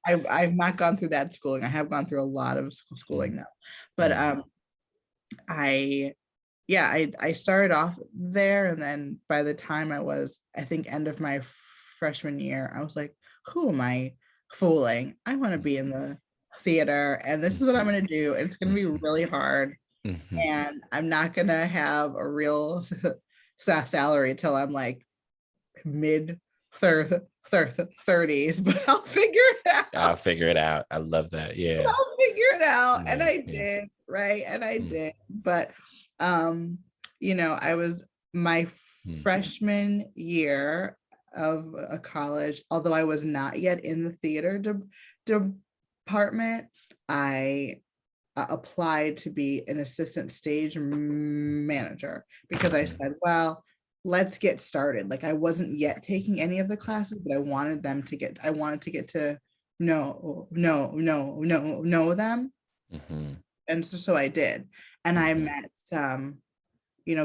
I've not gone through that schooling. I have gone through a lot of schooling now, but I yeah, I started off there, and then by the time I was, I think, end of my freshman year, I was like, who am I fooling? I want to be in the theater, and this is what I'm going to do, and it's going to be really hard, Mhm. and I'm not going to have a real salary till I'm like mid 30s, but I'll figure it I'll out. figure it out. I love that. Yeah. I'll figure it out. And Yeah. I Yeah. did, right? And I Mm, did. But I was my mm, freshman year of a college, although I was not yet in the theater department, I applied to be an assistant stage manager, because I mhm, said, well, let's get started. Like, I wasn't yet taking any of the classes, but I wanted to get to know them. mhm, And so I did. And I mhm, met some,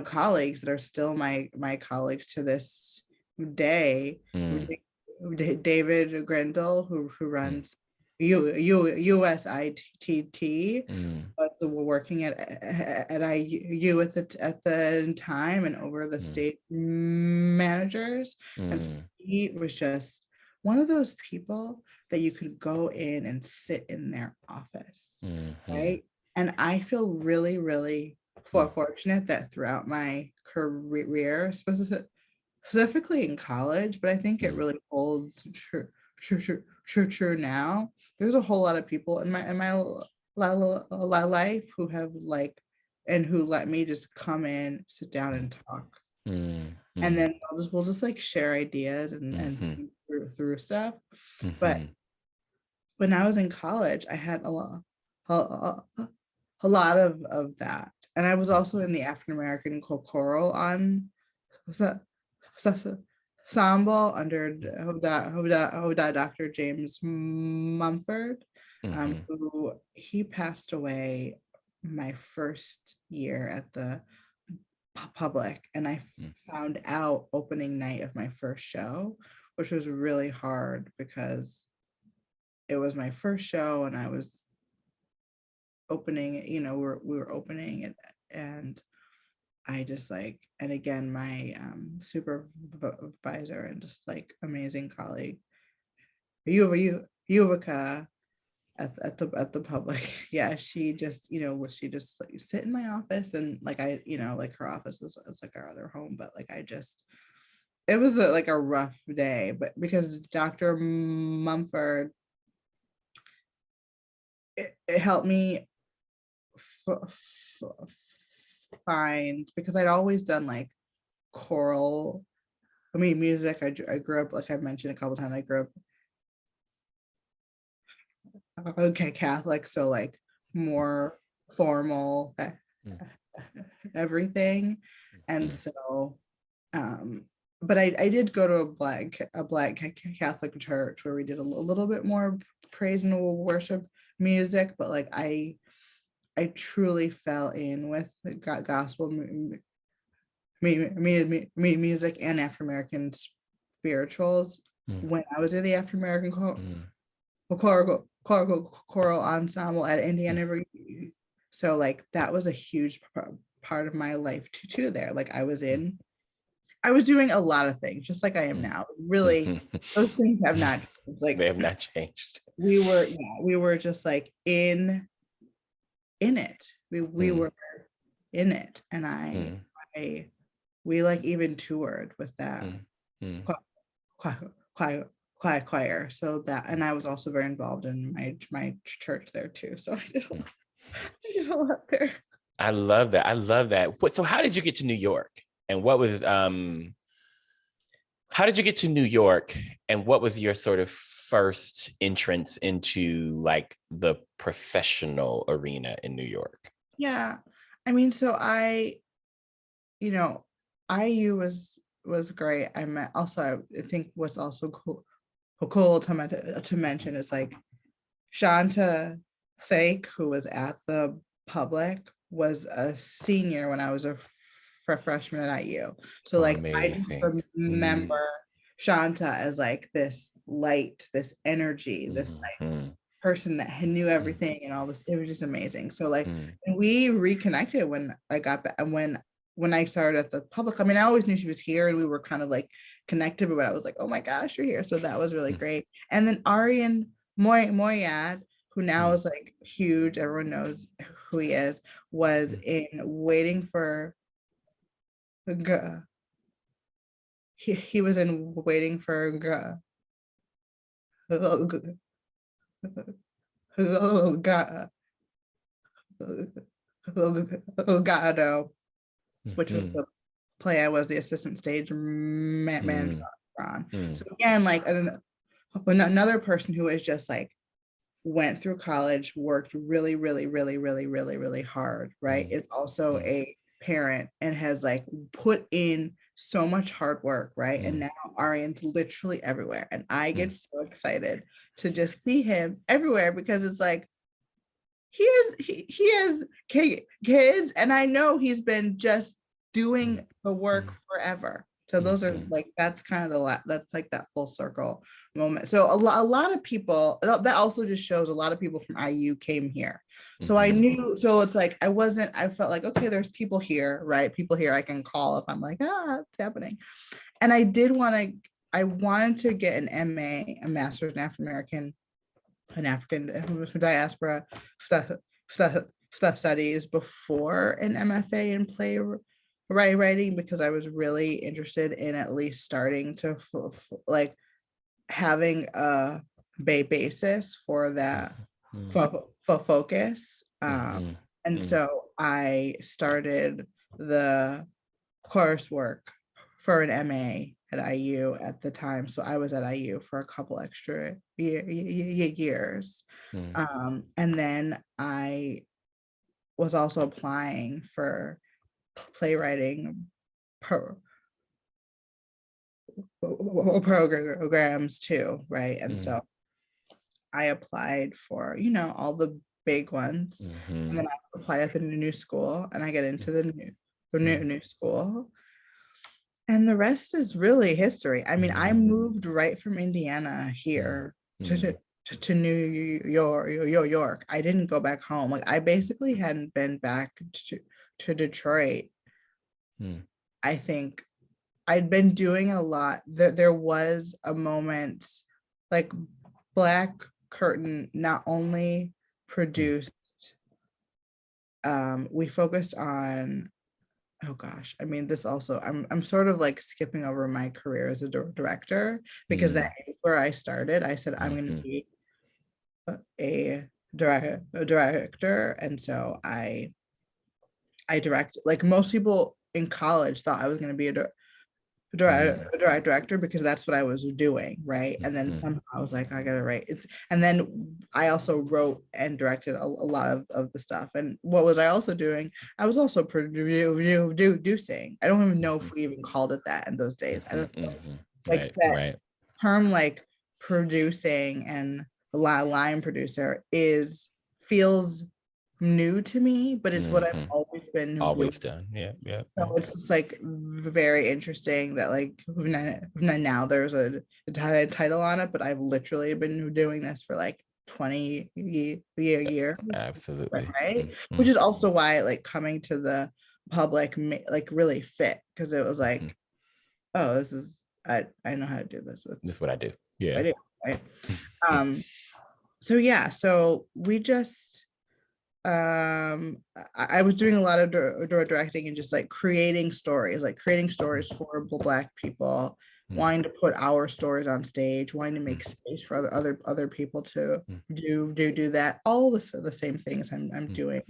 colleagues that are still my colleagues to this day. mm, David Grindle, who mm, runs USITT, mm, was working at IU at the time, and over the mm, state managers. And so mm, he was just one of those people that you could go in and sit in their office, mhm, right? And I feel really, really mm, fortunate that throughout my career, specifically in college, but I think it mm, really holds true now. There's a whole lot of people in my life who have like, and who let me just come in, sit down and talk. mm, And mm, then we'll just like share ideas and mhm, think through stuff. But mhm, when I was in college, I had a lot of that. And I was mm, also in the African American choral on ensemble under Dr. James Mumford, mhm, who he passed away my first year at the public, and I mm, found out opening night of my first show, which was really hard because it was my first show, and I was opening, we were opening it, and I just like, and again, my supervisor and just like amazing colleague, Yuvika at the public. Yeah, she just, she just like sit in my office, and like like her office was like our other home, but like it was like a rough day, but because Dr. Mumford, it helped me find, because I'd always done like choral, music. I grew up, like I've mentioned a couple times, I grew up okay Catholic, so like more formal, mm, everything. And mm, so but I did go to a black Catholic church where we did a little bit more praise and worship music, but like I truly fell in with gospel music and African American spirituals mm, when I was in the African American mm, choral ensemble at mm, Indiana. So like that was a huge part of my life too there. Like I was doing a lot of things just like I am mm, now. Really, mhm. those things have not changed. They Like have not changed. we were just like in it. We Mm, were in it, and mm, I we like even toured with that mm, mm. choir. So that, and I was also very involved in my church there too. So Mm. I did a lot there. I love that. I love that. So how did you get to New York? And what was how did you get to New York? And what was your sort of first entrance into like the professional arena in New York? Yeah. I mean, so you know, IU was great. I met also, I think what's also cool to mention is like Shanta Fake, who was at the public, was a senior when I was a freshman at IU. So like I just Amazing. remember Shanta as like this light, this energy, this like Mhm. person that knew everything and all this. It was just amazing. So like we reconnected when I got back, and when I started at the public. I mean, I always knew she was here and we were kind of like connected, but I was like, oh my gosh, you're here. So that was really great. And then Arian Moyad, who now is like huge, everyone knows who he is, was in Waiting for he was in Waiting for Gado, which was the play I was the assistant stage manager on. So again, like another person who is just like went through college, worked really, really, really, really, really, really hard, right? Is also a parent and has like put in so much hard work, right? And now Arian's literally everywhere. And I get so excited to just see him everywhere because it's like he has kids, and I know he's been just doing the work forever. So those are like, that's kind of that's like that full circle moment. So a lot of people, that also just shows a lot of people from IU came here. So I knew, so it's like I felt like, okay, there's people here, right? People here I can call if I'm like, it's happening. And I wanted to get an MA, a master's in African diaspora studies before an MFA in writing, because I was really interested in at least starting to like having a basis for that focus. And so I started the coursework for an MA at IU at the time. So I was at IU for a couple extra years. And then I was also applying for playwriting programs too, right? And so I applied for, all the big ones. And then I applied at the new school, and I get into the new school. And the rest is really history. I mean, I moved right from Indiana here to New York. I didn't go back home. Like I basically hadn't been back to Detroit. I think I'd been doing a lot. There was a moment, like Black Curtain not only produced, we focused on, oh gosh, I mean, this also, I'm sort of like skipping over my career as a director, because that is where I started. I said, I'm going to be a director. And so I direct, like most people in college thought I was going to be a director because that's what I was doing, right? And then somehow I was like, I gotta write it. And then I also wrote and directed a lot of the stuff. And what was I also doing? I was also producing. I don't even know if we even called it that in those days. I don't know. Like that term, like producing and line producer feels new to me, but it's what I've always been done. Yeah. So it's just like very interesting that like now there's a title on it, but I've literally been doing this for like 20 years. Absolutely. Right. Which is also why like coming to the public like really fit, because it was like, oh, this is, I know how to do this. This is what I do. Yeah. I do. Right. So yeah, so we just I was doing a lot of directing and just like creating stories for Black people, wanting to put our stories on stage, wanting to make space for other people to do that, all the same things I'm doing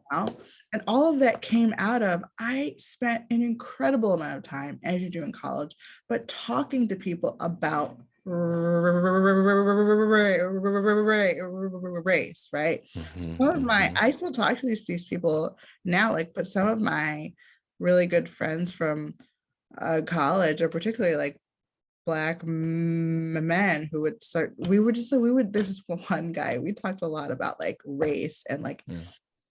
now. And all of that came out of, I spent an incredible amount of time, as you do in college, but talking to people about race, right? Some of my, I still talk to these people now, like, but some of my really good friends from college, or particularly like Black men who would start. There's this one guy, we talked a lot about like race and like, Mm,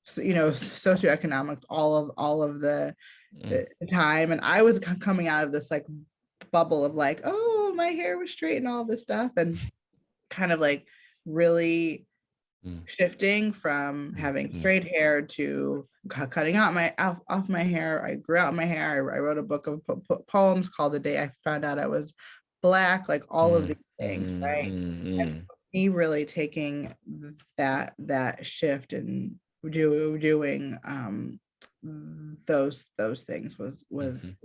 socioeconomics, all of the mm, time. And I was coming out of this like bubble of like, oh, my hair was straight and all this stuff, and kind of like really mm, shifting from mm, having mm, straight hair to cutting out off my hair. I grew out my hair. I wrote a book of poems called The Day I Found Out I Was Black, like all of mm, these things, mm, right? mm, And mm, me really taking that shift and doing those things mhm,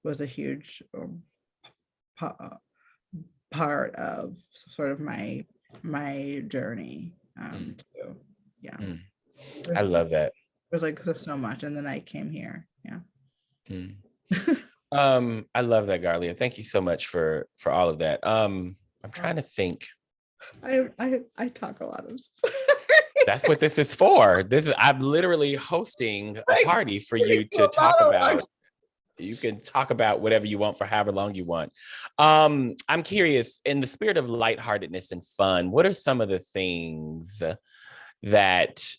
was a huge pa- part of sort of my journey, mm, too. Yeah, mm. it I love that. was like so much, and then I came here. Yeah. Mm. I love that, Garlia. Thank you so much for all of that. I'm trying to think. I talk a lot. I'm so sorry. That's what this is for. I'm literally hosting a Like, party for you to talk about. You can talk about whatever you want for however long you want. I'm curious, in the spirit of lightheartedness and fun, what are some of the things that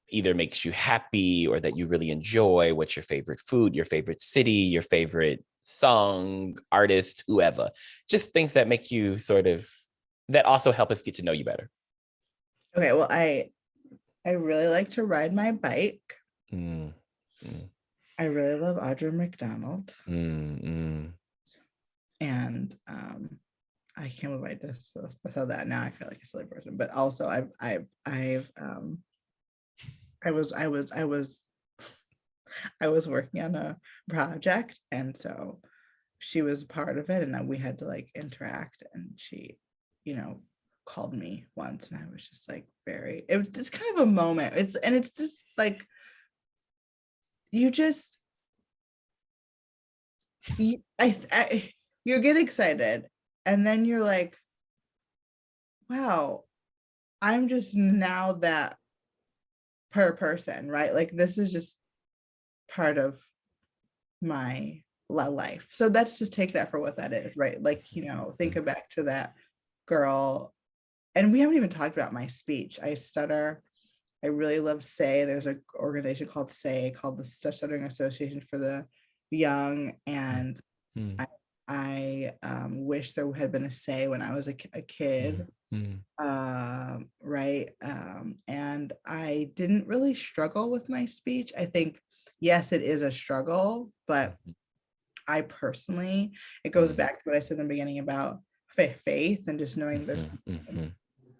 either makes you happy or that you really enjoy? What's your favorite food, your favorite city, your favorite song, artist, whoever? Just things that make you that also help us get to know you better. Okay, well, I really like to ride my bike. Mm, mm, I really love Audra McDonald, mm, mm, and I can't believe I just said that. Now I feel like a silly person, but also I've I was working on a project, and so she was part of it, and then we had to like interact, and she, you know, called me once, and I was just like it's kind of a moment. It's just like you just you get excited, and then you're like, wow, I'm just now that per person, right? Like this is just part of my life. So let's just take that for what that is, right? Like, think back to that girl. And we haven't even talked about my speech. I stutter. I really love SAY. There's an organization called SAY, called the Stuttering Association for the Young. And mm, I wish there had been a SAY when I was a mm, kid. mm, Right. And I didn't really struggle with my speech. I think, yes, it is a struggle, but I personally, it goes mm, back to what I said in the beginning about faith and just knowing there's mhm, mhm,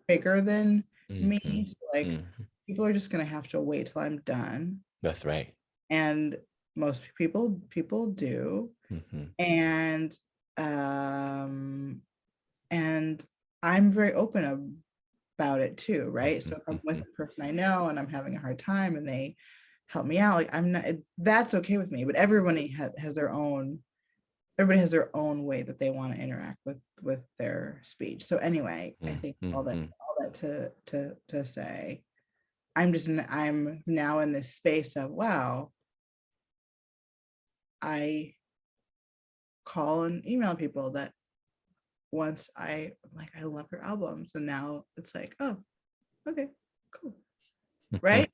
bigger than me. mhm, So like mhm. people are just gonna have to wait till I'm done. That's right. And most people do. Mhm, And um and I'm very open about it too, right? So mhm, if I'm with mhm, a person I know and I'm having a hard time and they help me out, like I'm not, that's okay with me. But has their own, everybody has their own way that they want to interact with their speech. So anyway, I mm, think mhm, all that to say, I'm now in this space of, wow, I call and email people that once I love her albums, and now it's like, oh, okay, cool, right?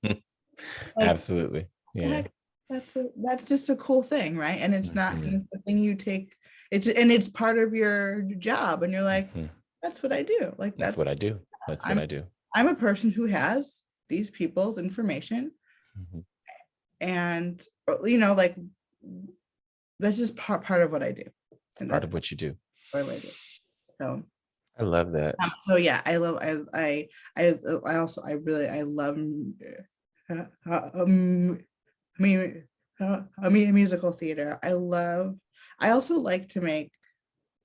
Like, Absolutely. the Yeah. heck, that's just a cool thing, right? And it's not, and Mhm, it's the thing you take, it's part of your job, and you're like, mhm. that's what I do. Like That's what I do. That's what I'm I do. I'm a person who has these people's information, Mhm. and like that's just part of what I do, It's and part that's of what you do. what I do. So I love that. yeah, I love I also I love I mean, musical theater. I also like to make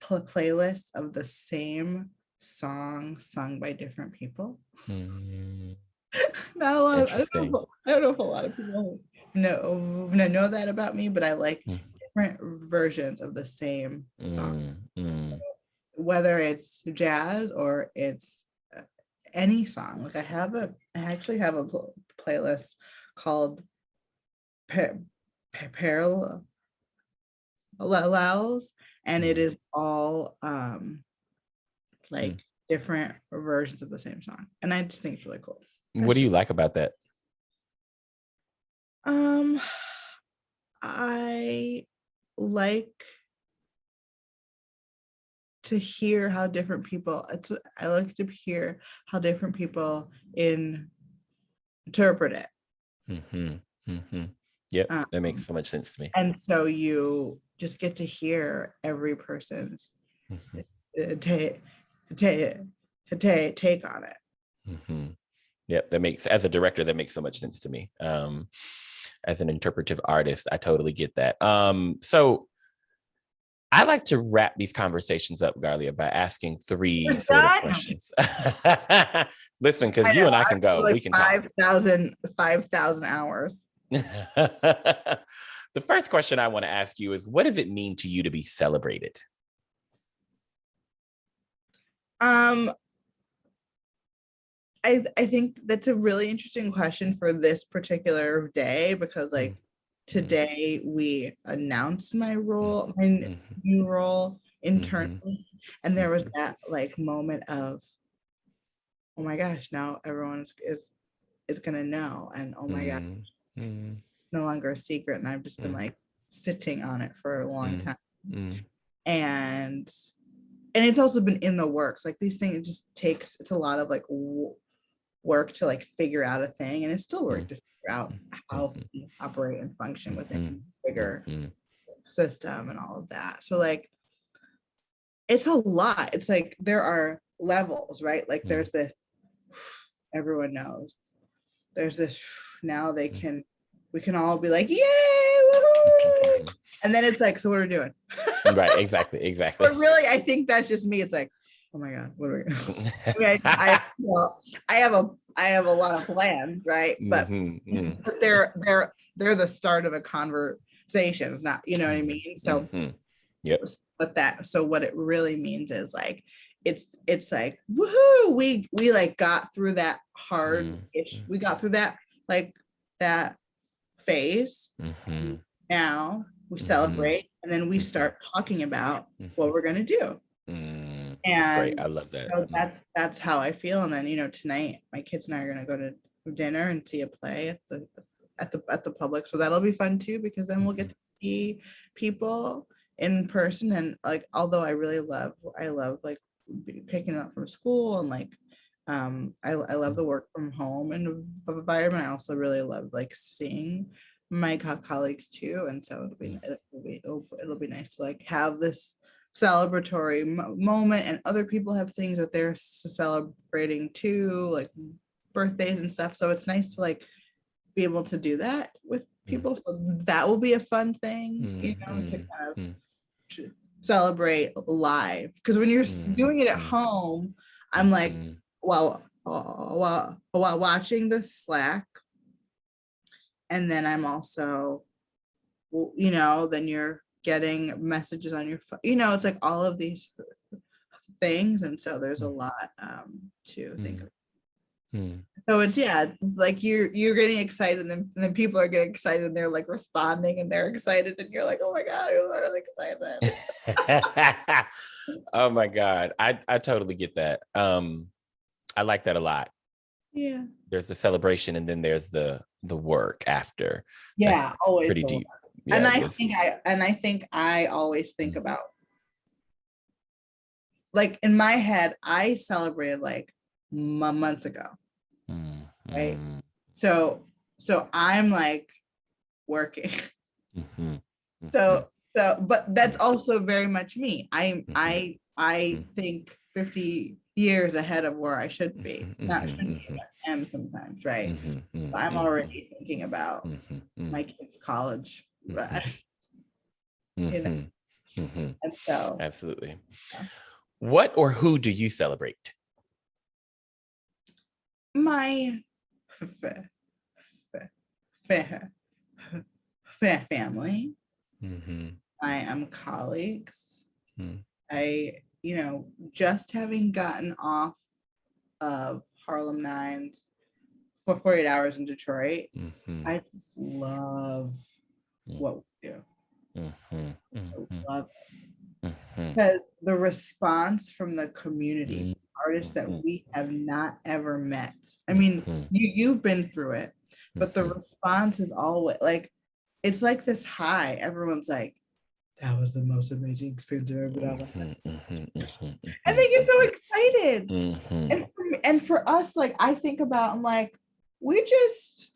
playlists of the same song sung by different people. Mm, Not a lot of, interesting. I don't know if a lot of people know that about me, but I like Mm, different versions of the same song. mm, So mm, whether it's jazz or it's any song, like I actually have a playlist called pa- parallels, and it is all like different versions of the same song, and I just think it's really cool. What do you like about that? I like to hear how different people, I like to hear how different people interpret it. Yep, that makes so much sense to me. And so you just get to hear every person's take on it. Yep, that makes, as a director, that makes so much sense to me. As an interpretive artist, I totally get that. So I like to wrap these conversations up, Garlia, by asking three sort of questions. Listen, because you and I can go. Like we can talk. 5,000 hours. The first question I want to ask you is, what does it mean to you to be celebrated? I think that's a really interesting question for this particular day, because like today we announced my role, my new role internally, and there was that like moment of, oh my gosh, now everyone is gonna know, and oh my gosh, it's no longer a secret, and I've just been like sitting on it for a long time, and it's also been in the works. Like these things, it just takes, it's a lot of like work to like figure out a thing, and it's still work to figure out how things operate and function within a bigger system and all of that. So like it's a lot. It's like there are levels, right? Like there's this, everyone knows, there's this, now we can all be like, yay, woo-hoo! And then it's like, so what are we doing? Right, exactly. But really, I think that's just me. It's like, oh my God, what are we okay, I have a lot of plans, right? But but they're the start of a conversation. It's not, you know what I mean? So what it really means is like, it's like, woohoo, we like got through that hard we got through that, like that phase. Now we celebrate, and then we start talking about what we're gonna do. That's great. I love that. So that's how I feel. And then, you know, tonight my kids and I are gonna go to dinner and see a play at the public. So that'll be fun too, because then we'll get to see people in person. And like, although I love like picking up from school, and like I love the work from home and environment. I also really love like seeing my colleagues too. And so it'll be nice to like have this celebratory moment, and other people have things that they're celebrating too, like birthdays and stuff. So it's nice to like be able to do that with people. So that will be a fun thing, you know, to kind of celebrate live. Because when you're doing it at home, I'm like, while watching the Slack, and then I'm also, you know, then you're getting messages on your phone, you know, it's like all of these things, and so there's a lot to think of. So it's like you're getting excited, and then people are getting excited, and they're like responding, and they're excited, and you're like, oh my God, I'm really excited. Oh my God, I totally get that. I like that a lot. Yeah, there's the celebration, and then there's the work after. That's always pretty deep. And I think I always think about, like in my head, I celebrated like months ago, right? So I'm like working. So but that's also very much me. I think 50 years ahead of where I should be. Not should be, but I am sometimes, right? So I'm already thinking about my kids' college. You know? And so absolutely. What or who do you celebrate? My family. I am colleagues. I, you know, just having gotten off of Harlem 9's for 48 Hours in Detroit. Mm-hmm. I just love what we do. Mm-hmm. I love it. Mm-hmm. Because the response from the community, Mm-hmm. artists that we have not ever met. I mean, you've been through it, but the response is always like, it's like this high. Everyone's like, that was the most amazing experience I've ever been on. And they get so excited. And for us, like, I think about, I'm like, we just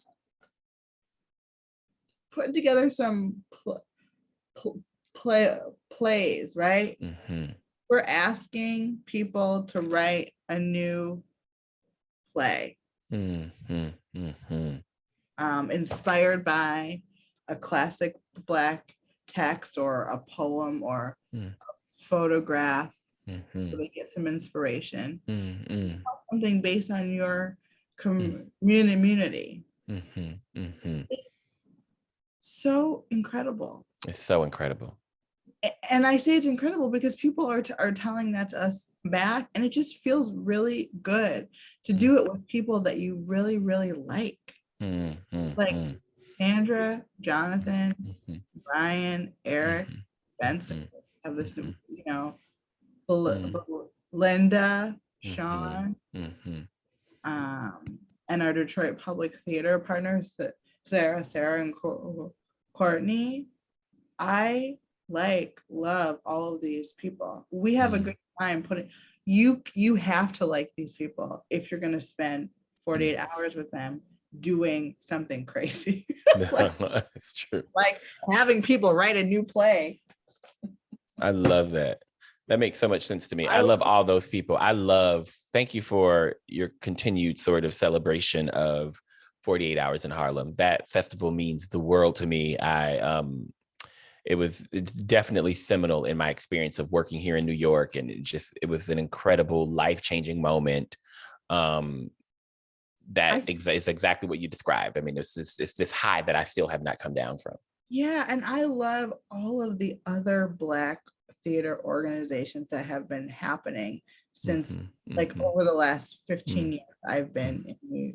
put together some plays, right? We're asking people to write a new play, inspired by a classic Black text or a poem or a photograph, so they get some inspiration. Something based on your community. It's so incredible. It's so incredible. And I say it's incredible because people are telling that to us back, and it just feels really good to do it with people that you really, really like. Like Sandra, Jonathan, Brian, Eric, Benson, have this, you know, Linda, Sean, and our Detroit Public Theater partners, Sarah, and Courtney. I love all of these people. We have a good time putting, you have to like these people if you're going to spend 48 hours with them doing something crazy. It's true. Like having people write a new play. I love that. That makes so much sense to me. I love all those people. Thank you for your continued sort of celebration of 48 Hours in Harlem. That festival means the world to me. It's definitely seminal in my experience of working here in New York. And it was an incredible, life-changing moment. That is exactly what you described. I mean, it's this high that I still have not come down from. Yeah, and I love all of the other Black theater organizations that have been happening since like over the last 15 years I've been in New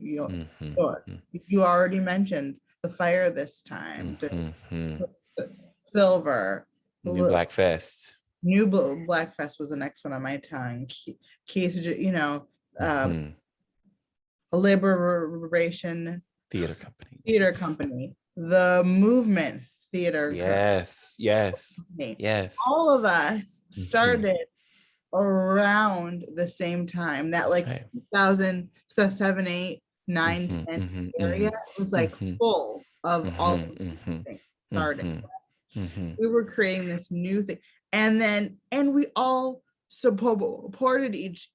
York. You already mentioned the Fire this time, the Silver, New Black Fest. New Black Fest was the next one on my tongue. Keith, you know, Liberation Theater Company, the Movement Theater. Yes. All of us started around the same time. That like 2007, 8, 9, 10 area was like full of all of these things starting. We were creating this new thing, and we all supported each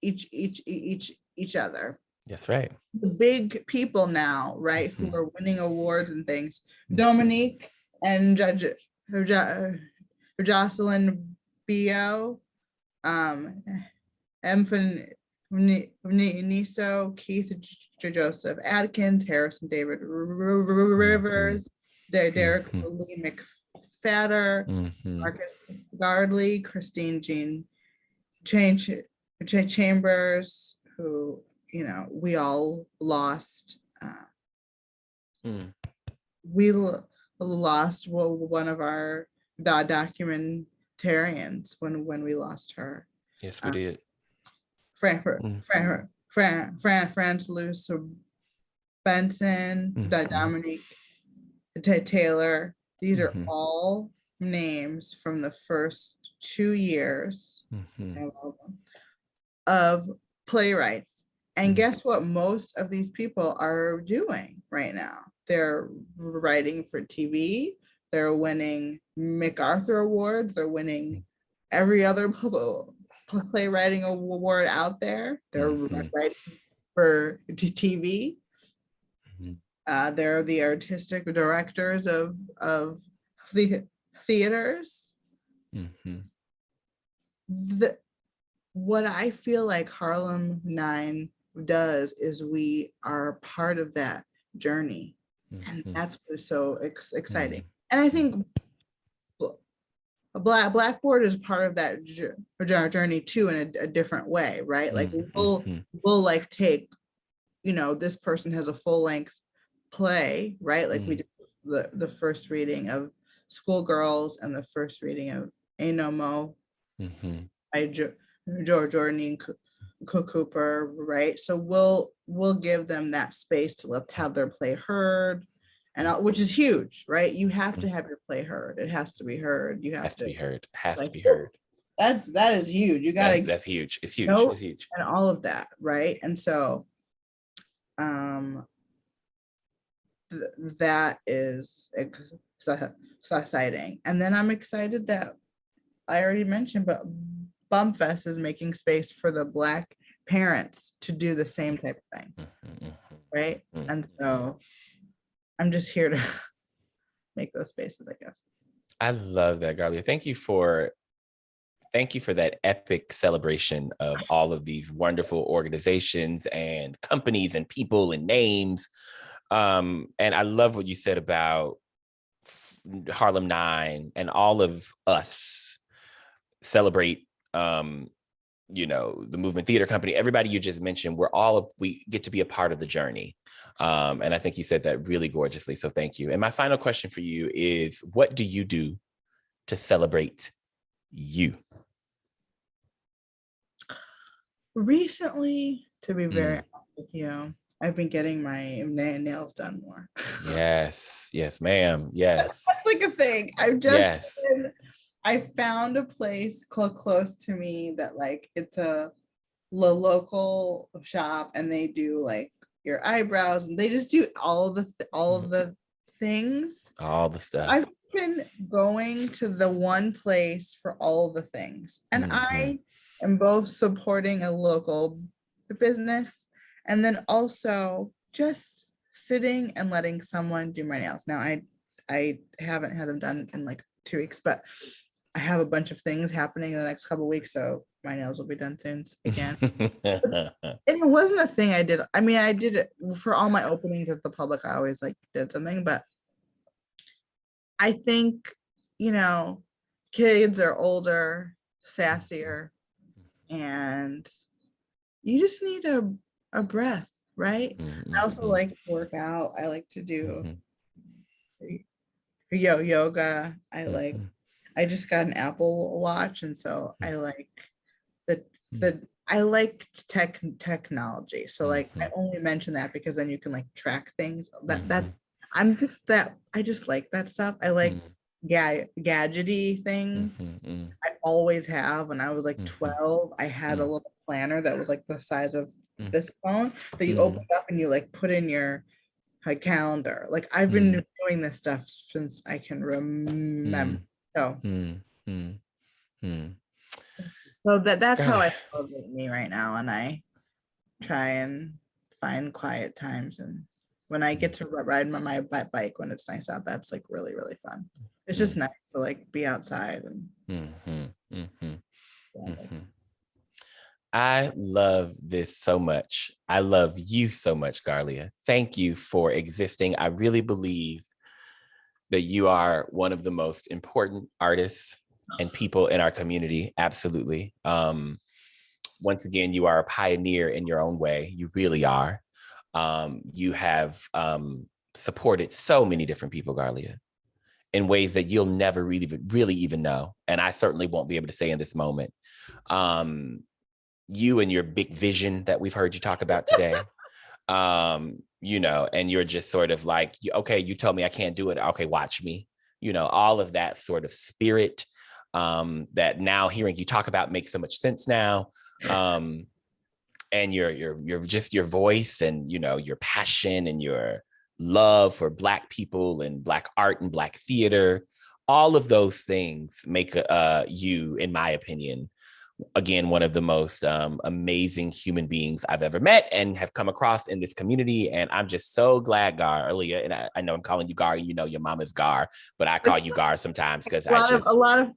other. That's right. The big people now, right, who are winning awards and things. Dominique and Jocelyn Bio, Niso, Keith Joseph Adkins, Harrison David Rivers, Derek Lee McFadder, Marcus Gardley, Christine Jean Chambers, who, you know, we all lost. We lost one of our documentarians when we lost her. Yes, we did. France Luce Benson, Dominique Taylor. These are all names from the first 2 years of playwrights. And guess what most of these people are doing right now? They're writing for TV. They're winning MacArthur Awards. They're winning every other playwriting award out there. They're writing for TV. They're the artistic directors of the theaters. What I feel like Harlem 9 does is we are part of that journey, and that's what's so exciting. And I think Blackboard is part of that journey too, in a different way, right? Like we'll like take, this person has a full length play, right? Like we did the first reading of Schoolgirls and the first reading of Ain't No Mo by Jordan Cooper, right? So we'll give them that space to have their play heard, and which is huge, right? You have to have your play heard. It has to be heard. You have to be heard. Has like, to be heard. That is huge. You gotta that's huge. It's huge. It's huge. And all of that, right? And so that is exciting. And then I'm excited that I already mentioned, but Bumfest is making space for the Black parents to do the same type of thing, right? And so I'm just here to make those spaces, I guess. I love that, Garlia. Thank you for that epic celebration of all of these wonderful organizations and companies and people and names. And I love what you said about Harlem 9 and all of us celebrate, the Movement Theater Company, everybody you just mentioned, we get to be a part of the journey. And I think you said that really gorgeously. So thank you. And my final question for you is, what do you do to celebrate you? Recently, to be very honest with you, I've been getting my nails done more. Yes, ma'am. Yes. That's like a thing. I found a place close to me that like it's a local shop, and they do like your eyebrows, and they just do all of the things. All the stuff. I've been going to the one place for all the things, and I am both supporting a local business and then also just sitting and letting someone do my nails. Now I haven't had them done in like 2 weeks, but I have a bunch of things happening in the next couple of weeks, so my nails will be done soon again. And it wasn't a thing I did. I mean, I did it for all my openings at the public. I always like did something, but I think, kids are older, sassier, and you just need a breath, right? I also like to work out. I like to do yoga. I just got an Apple Watch, and so I like I like technology. So like I only mention that because then you can like track things. I just like that stuff. I like gadgety things. I always have. When I was like 12, I had a little planner that was like the size of this phone that you open up and you like put in your calendar. Like I've been doing this stuff since I can remember. So that's how I celebrate me right now, and I try and find quiet times, and when I get to ride my bike when it's nice out, that's like really, really fun. It's just nice to like be outside and I love this so much. I love you so much, Garlia. Thank you for existing. I really believe that you are one of the most important artists and people in our community. Absolutely. Once again, you are a pioneer in your own way. You really are. You have supported so many different people, Garlia, in ways that you'll never really even know. And I certainly won't be able to say in this moment. You and your big vision that we've heard you talk about today, and you're just sort of like, okay, you told me I can't do it. Okay, watch me. All of that sort of spirit that now hearing you talk about makes so much sense now. And your just your voice and, your passion and your love for Black people and Black art and Black theater, all of those things make you, in my opinion, again, one of the most amazing human beings I've ever met and have come across in this community. And I'm just so glad, Garlia, and I know I'm calling you Gar, your mama's Gar, but I call you Gar sometimes because a lot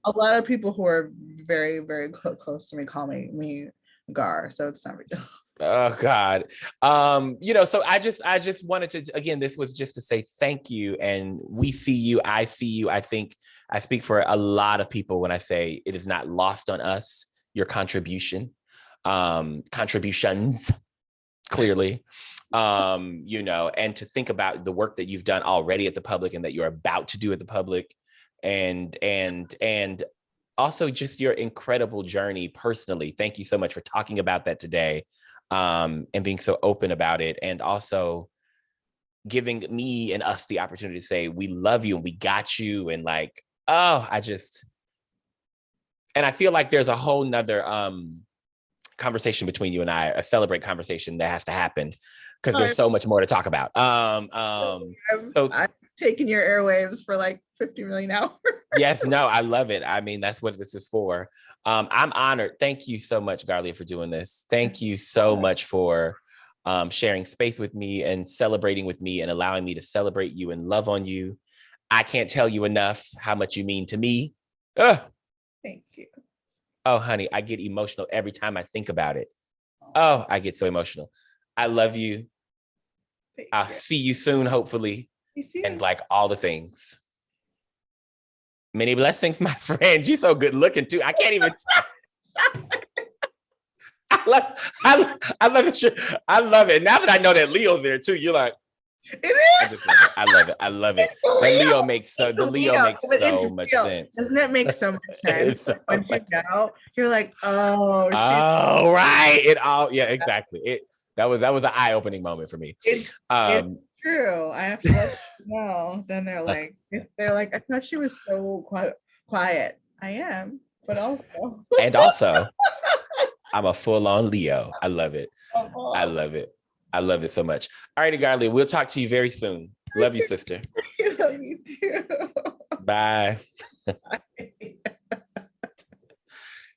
of people who are very, very close to me call me Gar, so it's not ridiculous. Oh God. So I just wanted to, again, this was just to say thank you. And we see you, I see you. I think I speak for a lot of people when I say it is not lost on us, your contributions clearly. And to think about the work that you've done already at the public and that you're about to do at the public, and also just your incredible journey personally. Thank you so much for talking about that today, and being so open about it, and also giving me and us the opportunity to say, we love you and we got you. And like, and I feel like there's a whole nother conversation between you and I, a celebrate conversation that has to happen, because there's so much more to talk about. I've taken your airwaves for like 50 million hours. Yes, no, I love it. I mean, that's what this is for. I'm honored. Thank you so much, Garlia, for doing this. Thank you so much for sharing space with me and celebrating with me and allowing me to celebrate you and love on you. I can't tell you enough how much you mean to me. Thank you. Oh, honey, I get emotional every time I think about it. Oh, I get so emotional. I love you. I'll see you soon, hopefully. And like all the things. Many blessings, my friend. You're so good looking too. I can't even I love it. I love it. Now that I know that Leo's there too, you're like, it is. I love it. I love it. The Leo makes so much sense. Doesn't it make so much sense? When you know, you're like, oh, right. It all, yeah, exactly. That was an eye-opening moment for me. It's true. I have to let you know. Then they're like, I thought she was so quiet. I am, but also. And also, I'm a full-on Leo. I love it. I love it. I love it so much. All righty, Garlia, we'll talk to you very soon. Love you, sister. Love you too. Bye.